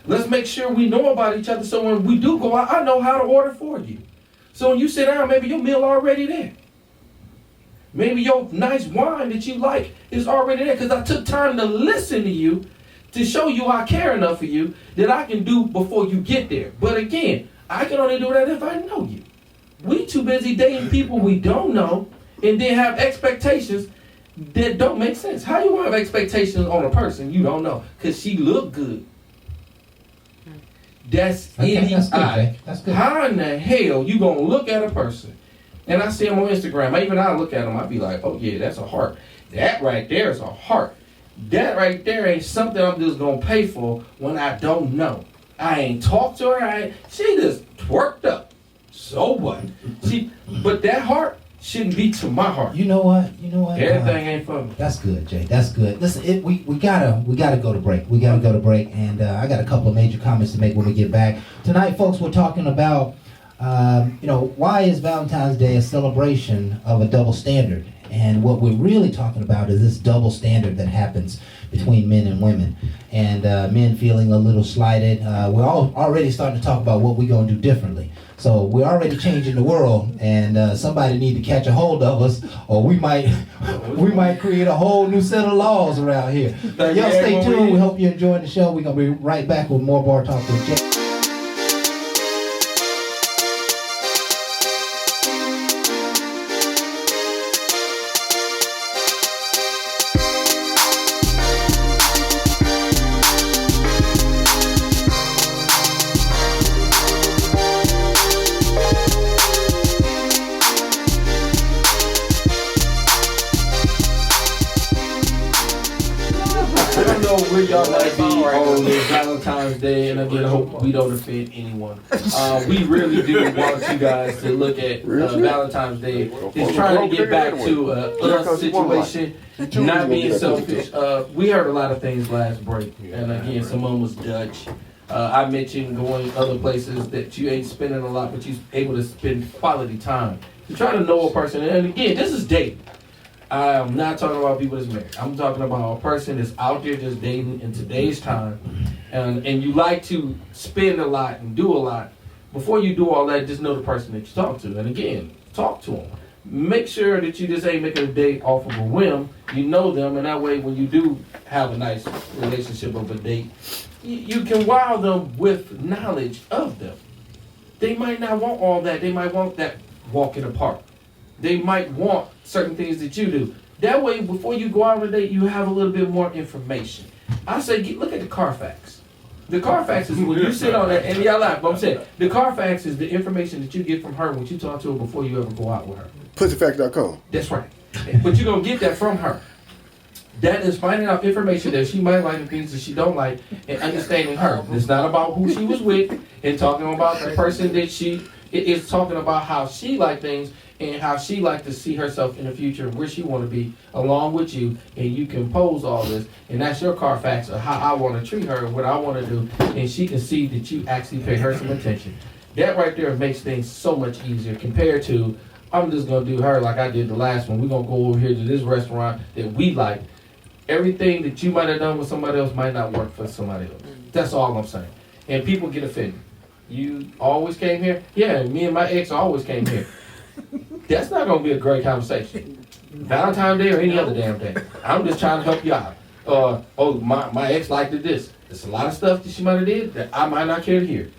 S3: Let's make sure we know about each other so when we do go out, I know how to order for you. So when you sit down, maybe your meal already there. Maybe your nice wine that you like is already there because I took time to listen to you to show you I care enough for you that I can do before you get there. But again, I can only do that if I know you. We too busy dating people we don't know and then have expectations that don't make sense. How you want to have expectations on a person you don't know? Because she look good. That's idiotic. That's good. How in the hell you gonna look at a person? And I see him on Instagram. I look at him, I be like, oh yeah, that's a heart. That right there is a heart. That right there ain't something I'm just gonna pay for when I don't know. I ain't talked to her. She just twerked up. So what? But that heart shouldn't be to my heart.
S4: You know what?
S3: Everything ain't for me.
S4: That's good, Jay. That's good. Listen, we gotta go to break. We gotta go to break, and I got a couple of major comments to make when we get back tonight, folks. We're talking about why is Valentine's Day a celebration of a double standard, and what we're really talking about is this double standard that happens between men and women, and men feeling a little slighted. We're all already starting to talk about what we're gonna do differently. So we're already changing the world, and somebody need to catch a hold of us, or we might create a whole new set of laws around here. Y'all stay tuned. We hope you're enjoying the show. We're gonna be right back with more Bar Talk with Jay.
S3: Where y'all might be on this Valentine's Day, and again, I hope we don't offend anyone. We really do want you guys to look at Valentine's Day. It's trying to get back to us situation, not being selfish. We heard a lot of things last break, and again, someone was Dutch. I mentioned going other places that you ain't spending a lot, but you're able to spend quality time. You try to know a person, and again, this is dating. I'm not talking about people that's married. I'm talking about a person that's out there just dating in today's time, and you like to spend a lot and do a lot. Before you do all that, just know the person that you talk to, and again, talk to them. Make sure that you just ain't making a date off of a whim. You know them, and that way, when you do have a nice relationship of a date, you can wow them with knowledge of them. They might not want all that. They might want that walk in the park. They might want certain things that you do. That way, before you go out on a date, you have a little bit more information. I say, look at the Carfax. The Carfax is when you sit on that, and y'all laugh, but I'm saying, the Carfax is the information that you get from her when you talk to her before you ever go out with her.
S2: Pussyfact.com.
S3: That's right. But you're going to get that from her. That is finding out information that she might like and things that she don't like and understanding her. It's not about who she was with and talking about the person that it's talking about how she like things and how she like to see herself in the future and where she want to be along with you, and you can pose all this, and that's your Carfax of how I want to treat her and what I want to do, and she can see that you actually pay her some attention. That right there makes things so much easier compared to, I'm just going to do her like I did the last one. We're going to go over here to this restaurant that we like. Everything that you might have done with somebody else might not work for somebody else. That's all I'm saying. And people get offended. You always came here? Yeah, me and my ex always came here. That's not going to be a great conversation. Valentine's Day or any other damn day. I'm just trying to help you out. Oh, my ex liked this. There's a lot of stuff that she might have did that I might not care to hear.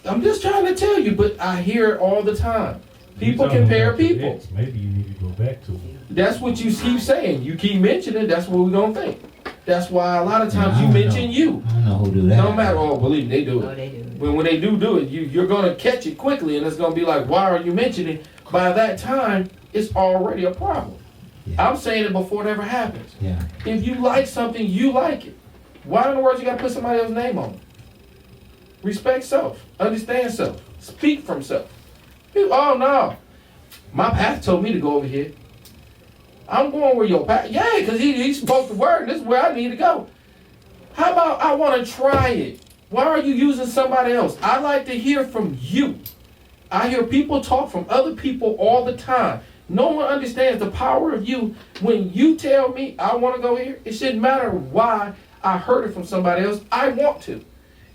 S3: I'm just trying to tell you, but I hear it all the time. People compare people.
S1: Maybe you need to go back to them.
S3: That's what you keep saying. You keep mentioning, that's what we're going to think. That's why a lot of times you mention you.
S4: I don't know who do that.
S3: No matter, believe me, they do it.
S5: Oh, they do.
S3: When they do it, you're going to catch it quickly, and it's going to be like, why are you mentioning? By that time, it's already a problem.
S4: Yeah.
S3: I'm saying it before it ever happens.
S4: Yeah.
S3: If you like something, you like it. Why in the world you got to put somebody else's name on it? Respect self. Understand self. Speak from self. Oh, no. My pastor told me to go over here. I'm going where your pastor. Yeah, because he spoke the word, and this is where I need to go. How about I want to try it? Why are you using somebody else? I like to hear from you. I hear people talk from other people all the time. No one understands the power of you. When you tell me I want to go here, it shouldn't matter why I heard it from somebody else. I want to.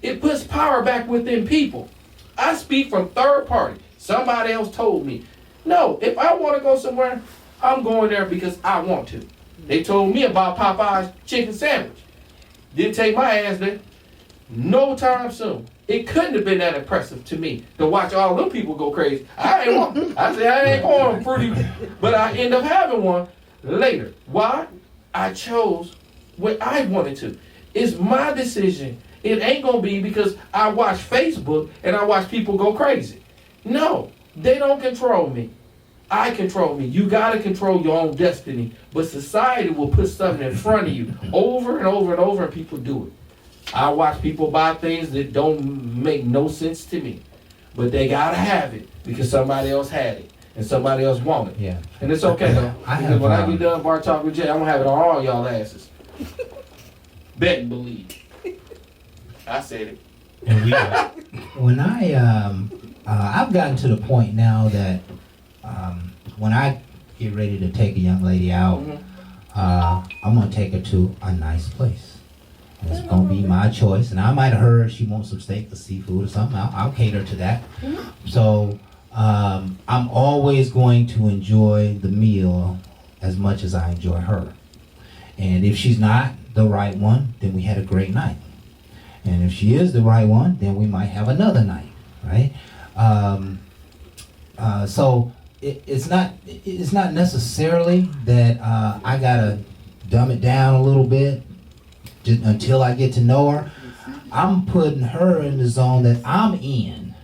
S3: It puts power back within people. I speak from third party. Somebody else told me. No, if I want to go somewhere, I'm going there because I want to. They told me about Popeye's chicken sandwich. Didn't take my ass there. No time soon. It couldn't have been that impressive to me to watch all them people go crazy. I said I ain't going fruity, but I end up having one later. Why? I chose what I wanted to. It's my decision. It ain't gonna be because I watch Facebook and I watch people go crazy. No, they don't control me. I control me. You gotta control your own destiny. But society will put something in front of you over and over and over, and people do it. I watch people buy things that don't make no sense to me, but they gotta have it because somebody else had it and somebody else wanted it.
S4: Yeah.
S3: And it's okay though, because when I get done Bar Talk with Jay, I'm gonna have it on all y'all asses. Bet and believe. I said it.
S1: And we
S4: When I've gotten to the point now that when I get ready to take a young lady out, I'm gonna take her to a nice place. It's gonna be my choice, and I might have heard she wants some steak or seafood or something. I'll cater to that. So I'm always going to enjoy the meal as much as I enjoy her. And if she's not the right one, then we had a great night. And if she is the right one, then we might have another night, right? So it's not necessarily that I gotta dumb it down a little bit just until I get to know her. I'm putting her in the zone that I'm in.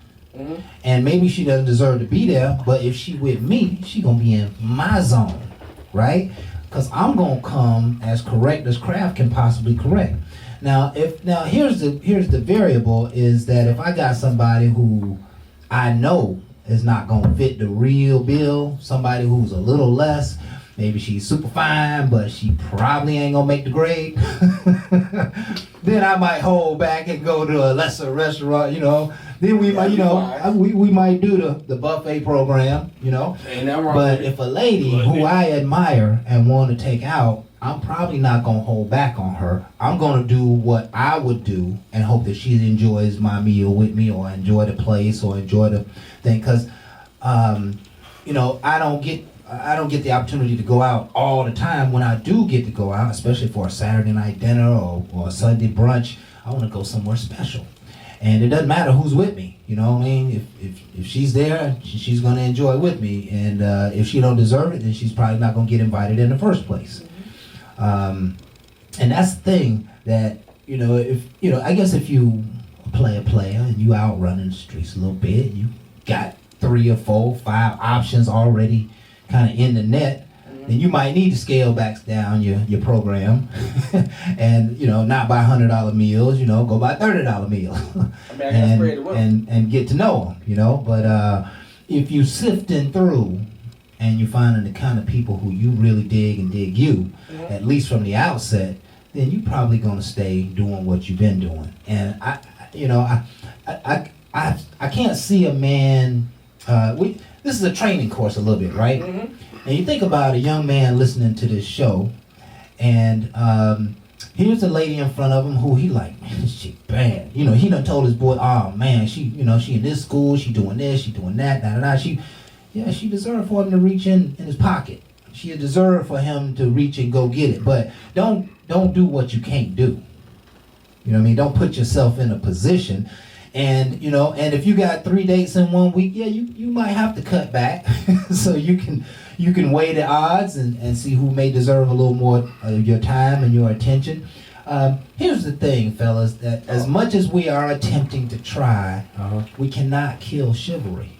S4: And maybe she doesn't deserve to be there, but if she with me, she gonna be in my zone, right? Because I'm gonna come as correct as craft can possibly correct. Now here's the variable is that if I got somebody who I know is not gonna fit the real bill, somebody who's a little less, maybe she's super fine, but she probably ain't gonna make the grade. Then I might hold back and go to a lesser restaurant, you know. Then we might, you know, we might do the buffet program, you know.
S3: Ain't nothing wrong
S4: But
S3: with it.
S4: if a lady who I admire and want to take out, I'm probably not gonna hold back on her. I'm gonna do what I would do and hope that she enjoys my meal with me, or enjoy the place, or enjoy the thing. Cause, you know, I don't get the opportunity to go out all the time. When I do get to go out, especially for a Saturday night dinner or a Sunday brunch, I want to go somewhere special. And it doesn't matter who's with me, you know what I mean? If she's there, she's going to enjoy with me. And if she don't deserve it, then she's probably not going to get invited in the first place. And that's the thing that, you know, I guess if you play a player and you out running the streets a little bit, you got 3 or 4, 5 options already kind of in the net, then you might need to scale back down your program and, you know, not buy $100 meals, you know, go buy $30 meals and get to know them, you know. But if you sifting through and you're finding the kind of people who you really dig and dig you, at least from the outset, then you're probably going to stay doing what you've been doing. And I can't see a man, this is a training course a little bit, right? And you think about a young man listening to this show, and here's a lady in front of him who he like, man, this chick bad. You know, he done told his boy, oh man, she in this school, she doing this, she doing that, she deserved for him to reach in his pocket. She deserved for him to reach and go get it. But don't do what you can't do. You know what I mean? Don't put yourself in a position. And, you know, and if you got 3 dates in 1 week, yeah, you might have to cut back so you can weigh the odds and see who may deserve a little more of your time and your attention. Here's the thing, fellas, that as much as we are attempting to try, we cannot kill chivalry.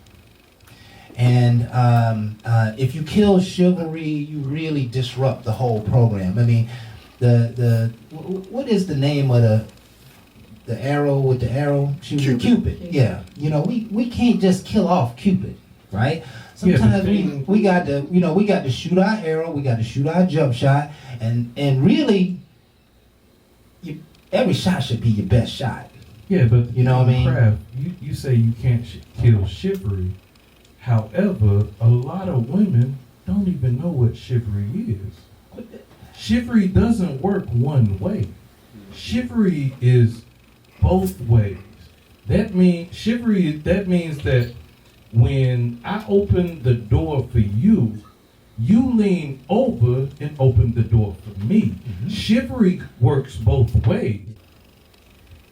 S4: And if you kill chivalry, you really disrupt the whole program. I mean, what is the name of the arrow with the arrow? Cupid. Yeah. You know, we can't just kill off Cupid, right? Sometimes we got to shoot our arrow, we got to shoot our jump shot, and really, every shot should be your best shot.
S1: Yeah, but
S4: you know what I mean?
S1: Craft, you say you can't kill chivalry. However, a lot of women don't even know what chivalry is. Chivalry doesn't work one way. Chivalry is both ways. That means that when I open the door for you, you lean over and open the door for me. Chivalry works both ways.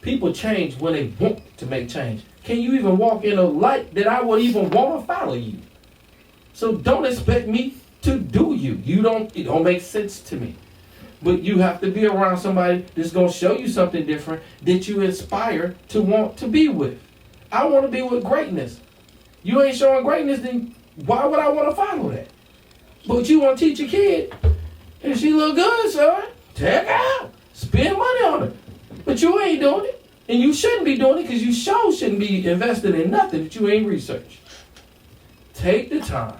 S3: People change when they want to make change. Can you even walk in a light that I would even want to follow you? So don't expect me to do you. It don't make sense to me. But you have to be around somebody that's going to show you something different that you inspire to want to be with. I want to be with greatness. You ain't showing greatness, then why would I want to follow that? But you want to teach your kid, and she look good, son, take her out. Spend money on her. But you ain't doing it. And you shouldn't be doing it because you sure shouldn't be invested in nothing that you ain't researched. Take the time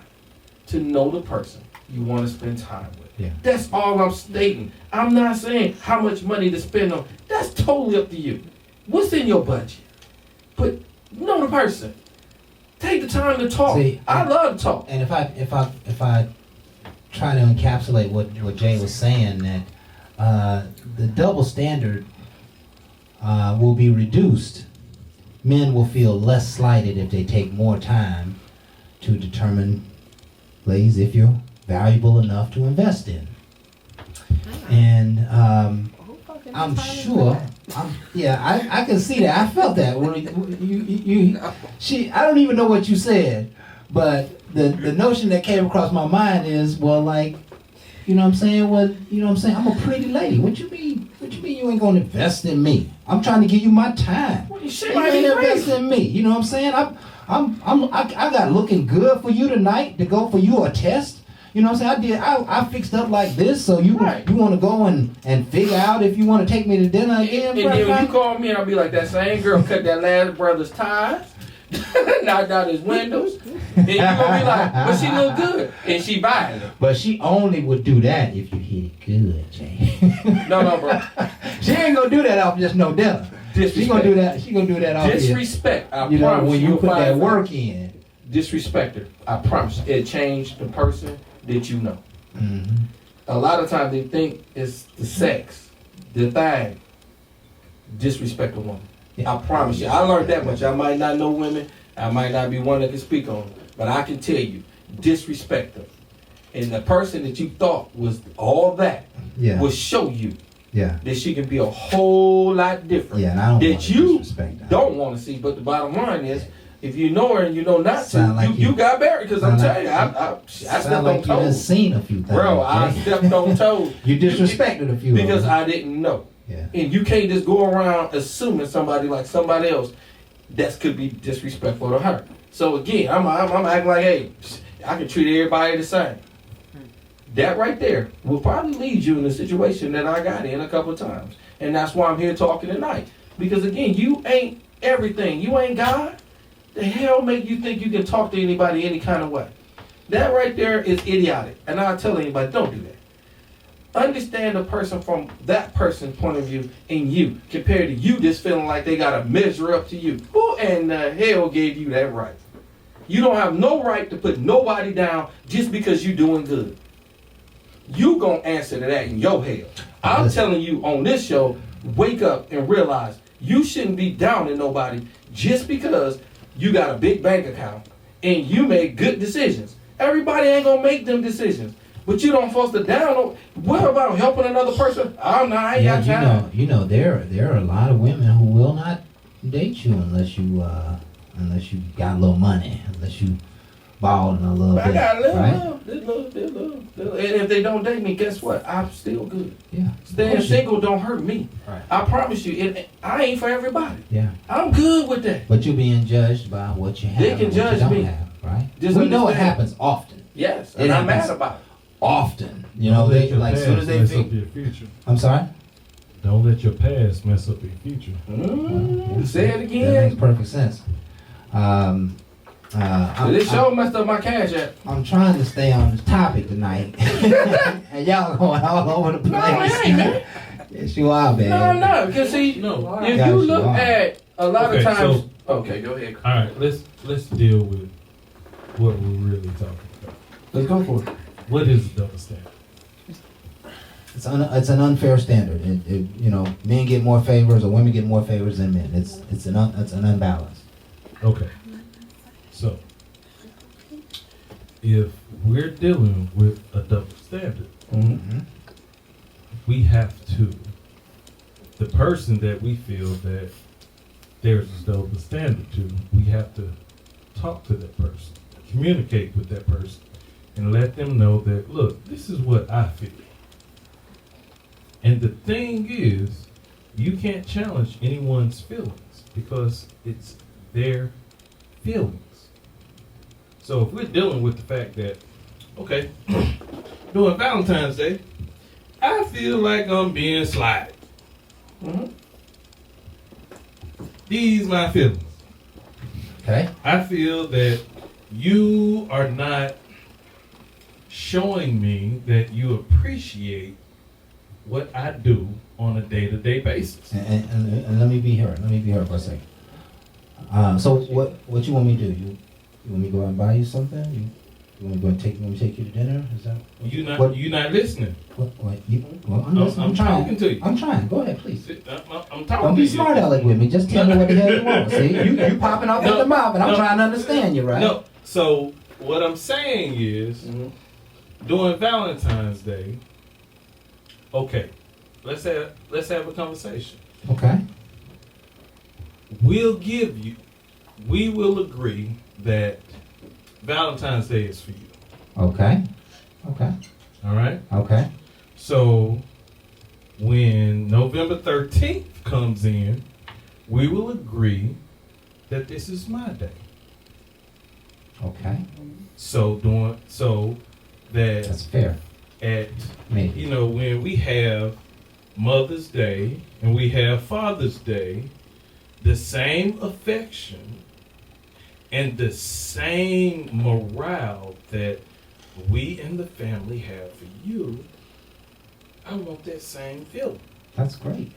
S3: to know the person you want to spend time with.
S4: Yeah.
S3: That's all I'm stating. I'm not saying how much money to spend on. That's totally up to you. What's in your budget? But know the person. Take the time to talk.
S4: See,
S3: I love to talk.
S4: And if I try to encapsulate what Jay was saying, that the double standard will be reduced. Men will feel less slighted if they take more time to determine, ladies, if you're valuable enough to invest in. And I'm sure, I can see that. I felt that when I don't even know what you said, but the notion that came across my mind is, well, like, you know what I'm saying? Well, you know what I'm saying? I'm a pretty lady. What you mean you ain't gonna invest in me? I'm trying to give you my time.
S3: Well, you
S4: ain't invest in me. You know what I'm saying? I got looking good for you tonight to go for you a test. You know what I'm saying? I fixed up like this, so you want to go and figure out if you want to take me to dinner again.
S3: And then when you call me and I'll be like, that same girl cut that last brother's ties. knocked out his windows, and you gonna be like, but she look good, and she violent.
S4: But she only would do that if you hit it good, Jay.
S3: No, bro.
S4: She ain't gonna do that off just no dinner. She gonna do that. She gonna do that off
S3: Disrespect. I
S4: you know,
S3: promise
S4: when you
S3: you'll
S4: put
S3: find
S4: that work in.
S3: Disrespect her. I promise. It changed the person that you know.
S4: Mm-hmm.
S3: A lot of times they think it's the sex, the thing. Disrespect a woman.
S4: Yeah.
S3: I promise you. I learned that much. I might not know women. I might not be one that can speak on them. But I can tell you, disrespect them. And the person that you thought was all that will show you that she can be a whole lot different.
S4: Yeah, and I don't
S3: that you
S4: disrespect
S3: don't want to see. But the bottom line is, if you know her and you know not to,
S4: like
S3: you got married. Because I'm telling you, I stepped on
S4: like
S3: toes.
S4: You just seen a few things.
S3: Bro, I stepped on toes.
S4: You disrespected a few
S3: because I didn't know.
S4: Yeah.
S3: And you can't just go around assuming somebody like somebody else that could be disrespectful to her. So again, I'm acting like, hey, I can treat everybody the same. That right there will probably lead you in a situation that I got in a couple of times. And that's why I'm here talking tonight. Because again, you ain't everything. You ain't God. The hell make you think you can talk to anybody any kind of way? That right there is idiotic. And I'll tell anybody, don't do that. Understand the person from that person's point of view and you, compared to you just feeling like they got to measure up to you. Who in the hell gave you that right? You don't have no right to put nobody down just because you're doing good. You gonna answer to that in your hell. I'm telling you on this show, wake up and realize you shouldn't be down to nobody just because you got a big bank account and you make good decisions. Everybody ain't gonna make them decisions. But you don't force the down. What about helping another person? I'm not. I ain't got time.
S4: You know, there are a lot of women who will not date you unless you got a little money, unless you balling a little bit.
S3: I got a little
S4: right?
S3: love. And if they don't date me, guess what? I'm still good.
S4: Yeah.
S3: Staying single don't hurt me.
S4: Right.
S3: I promise you, I ain't for everybody.
S4: Yeah.
S3: I'm good with that.
S4: But you're being judged by what you have.
S3: They can
S4: and what
S3: judge
S4: you don't
S3: me.
S4: have, right?
S3: Just
S4: we know it
S3: understand.
S4: happens often.
S3: Yes,
S4: It
S3: and I'm
S4: happens.
S3: mad about it.
S4: Often, you know, they like soon as they
S1: mess up
S4: think.
S1: your future.
S4: I'm sorry.
S1: Don't let your past mess up your future.
S3: Say it
S4: That
S3: again.
S4: makes perfect sense.
S3: This show messed up my cash app.
S4: I'm trying to stay on the topic tonight, and y'all going all over the place.
S3: No, I ain't, man.
S4: Yes, you are, man.
S3: No, because see,
S1: No.
S3: if
S4: Yes,
S3: you
S4: you
S3: look
S4: are.
S3: at a lot of
S1: Okay,
S3: times.
S1: so-
S3: Okay, go ahead.
S1: All right, let's deal with what we're really talking about.
S3: Let's go for it.
S1: What is the double standard?
S4: It's an unfair standard. You know, men get more favors or women get more favors than men. It's an unbalance.
S1: Okay. So, if we're dealing with a double standard,
S4: Mm-hmm.
S1: we have to, the person that we feel that there's a double standard to, we have to talk to that person, communicate with that person, and let them know that, look, this is what I feel. And the thing is, you can't challenge anyone's feelings because it's their feelings. So if we're dealing with the fact that, okay, during Valentine's Day, I feel like I'm being slighted.
S3: Mm-hmm.
S1: These my feelings.
S4: Okay.
S1: I feel that you are not showing me that you appreciate what I do on a day-to-day basis.
S4: And let me be here. Let me be here for a second. So what you want me to do? You want me to go out and buy you something? You want me to take you to dinner? Is that
S1: You not listening.
S4: I'm trying.
S1: talking to you.
S4: I'm trying. Go ahead, please.
S1: I'm talking
S4: Don't
S1: to
S4: be
S1: you.
S4: smart aleck with me. Just tell me what the hell you want. See, you popping off at the mouth, and I'm
S1: No.
S4: trying to understand you, right?
S1: No. So what I'm saying is, during Valentine's Day, okay, let's have a conversation.
S4: Okay.
S1: We will agree that Valentine's Day is for you.
S4: Okay. Okay.
S1: All right?
S4: Okay.
S1: So when November 13th comes in, we will agree that this is my day.
S4: Okay.
S1: So that
S4: That's fair.
S1: at
S4: Maybe.
S1: when we have Mother's Day and we have Father's Day, the same affection And the same morale that we and the family have for you, I want that same feeling.
S4: That's great.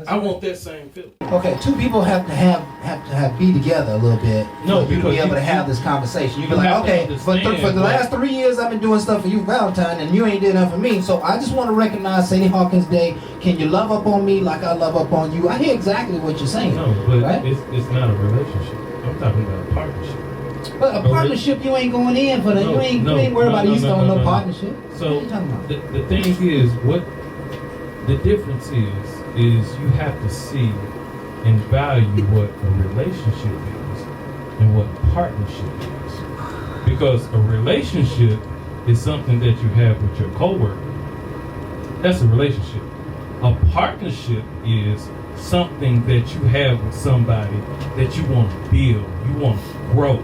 S1: I want that same feeling.
S4: Okay, two people have to be together a little bit.
S1: No,
S4: for you to
S1: because
S4: be able to
S1: you-
S4: have this conversation. You be
S1: you
S4: like,
S1: have to
S4: okay, for
S1: understand
S4: the
S1: what-
S4: last 3 years I've been doing stuff for you, Valentine, and you ain't did nothing for me. So I just want to recognize Sadie Hawkins Day. Can you love up on me like I love up on you? I hear exactly what you're saying.
S1: No, but
S4: right?
S1: it's not a relationship. I'm talking about a partnership.
S4: But a partnership, you ain't going in for that.
S1: No,
S4: you ain't worried
S1: no,
S4: about
S1: no,
S4: Easter
S1: no,
S4: on
S1: no,
S4: no
S1: no.
S4: partnership. What
S1: So
S4: are you talking about?
S1: the thing is, what the difference is you have to see and value what a relationship is and what a partnership is. Because a relationship is something that you have with your coworker. That's a relationship. A partnership is something that you have with somebody that you want to build, you want to grow.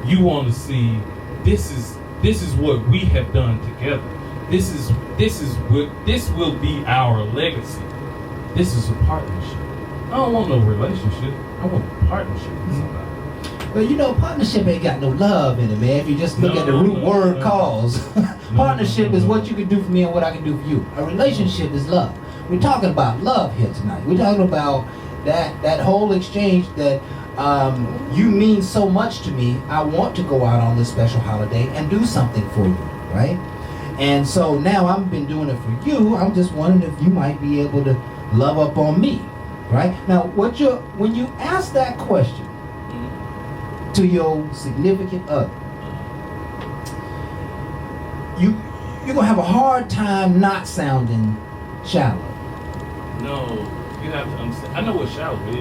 S1: You want to see this is what we have done together. This will be our legacy. This is a partnership. I don't want no relationship. I want a partnership with somebody.
S4: But you know, partnership ain't got no love in it, man. If you just look at the root word cause. Partnership is what you can do for me and what I can do for you. A relationship is love. We're talking about love here tonight. We're talking about that whole exchange that you mean so much to me. I want to go out on this special holiday and do something for you, right? And so now I've been doing it for you. I'm just wondering if you might be able to love up on me, right? Now, when you ask that question to your significant other, you're gonna have a hard time not sounding shallow.
S1: No, you have to understand. I know what shallow is.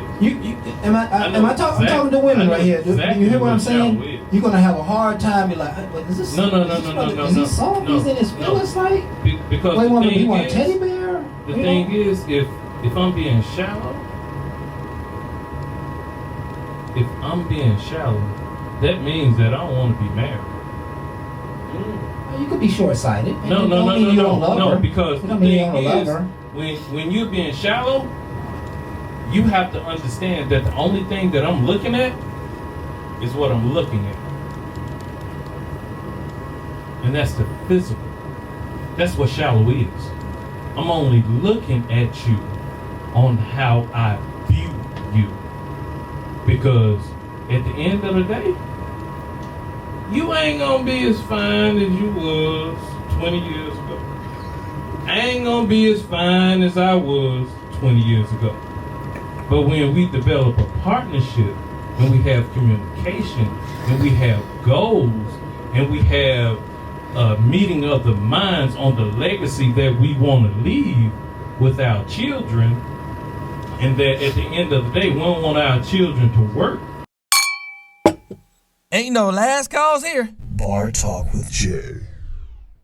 S4: Am I talking? I'm talking to women right here. Do you hear what I'm saying? You're gonna have a hard time. You're like, but is this?
S1: No.
S4: Is he soft? He's in his feelings, like.
S1: Because
S4: Wait,
S1: the
S4: you
S1: thing
S4: want a
S1: is,
S4: teddy bear?
S1: the thing is, if I'm being shallow, that means that I don't want to be married.
S4: You could be short-sighted.
S1: No, because the
S4: don't mean you
S1: thing
S4: don't love
S1: is,
S4: her.
S1: when you're being shallow, you have to understand that the only thing that I'm looking at is what I'm looking at. And that's the physical. That's what shallow is. I'm only looking at you on how I view you. Because at the end of the day, you ain't gonna be as fine as you was 20 years ago. I ain't gonna be as fine as I was 20 years ago. But when we develop a partnership, when we have communication, when we have goals, and we have a meeting of the minds on the legacy that we want to leave with our children, and that at the end of the day, we don't want our children to work.
S7: Ain't no last calls here.
S8: Bar Talk with Jay.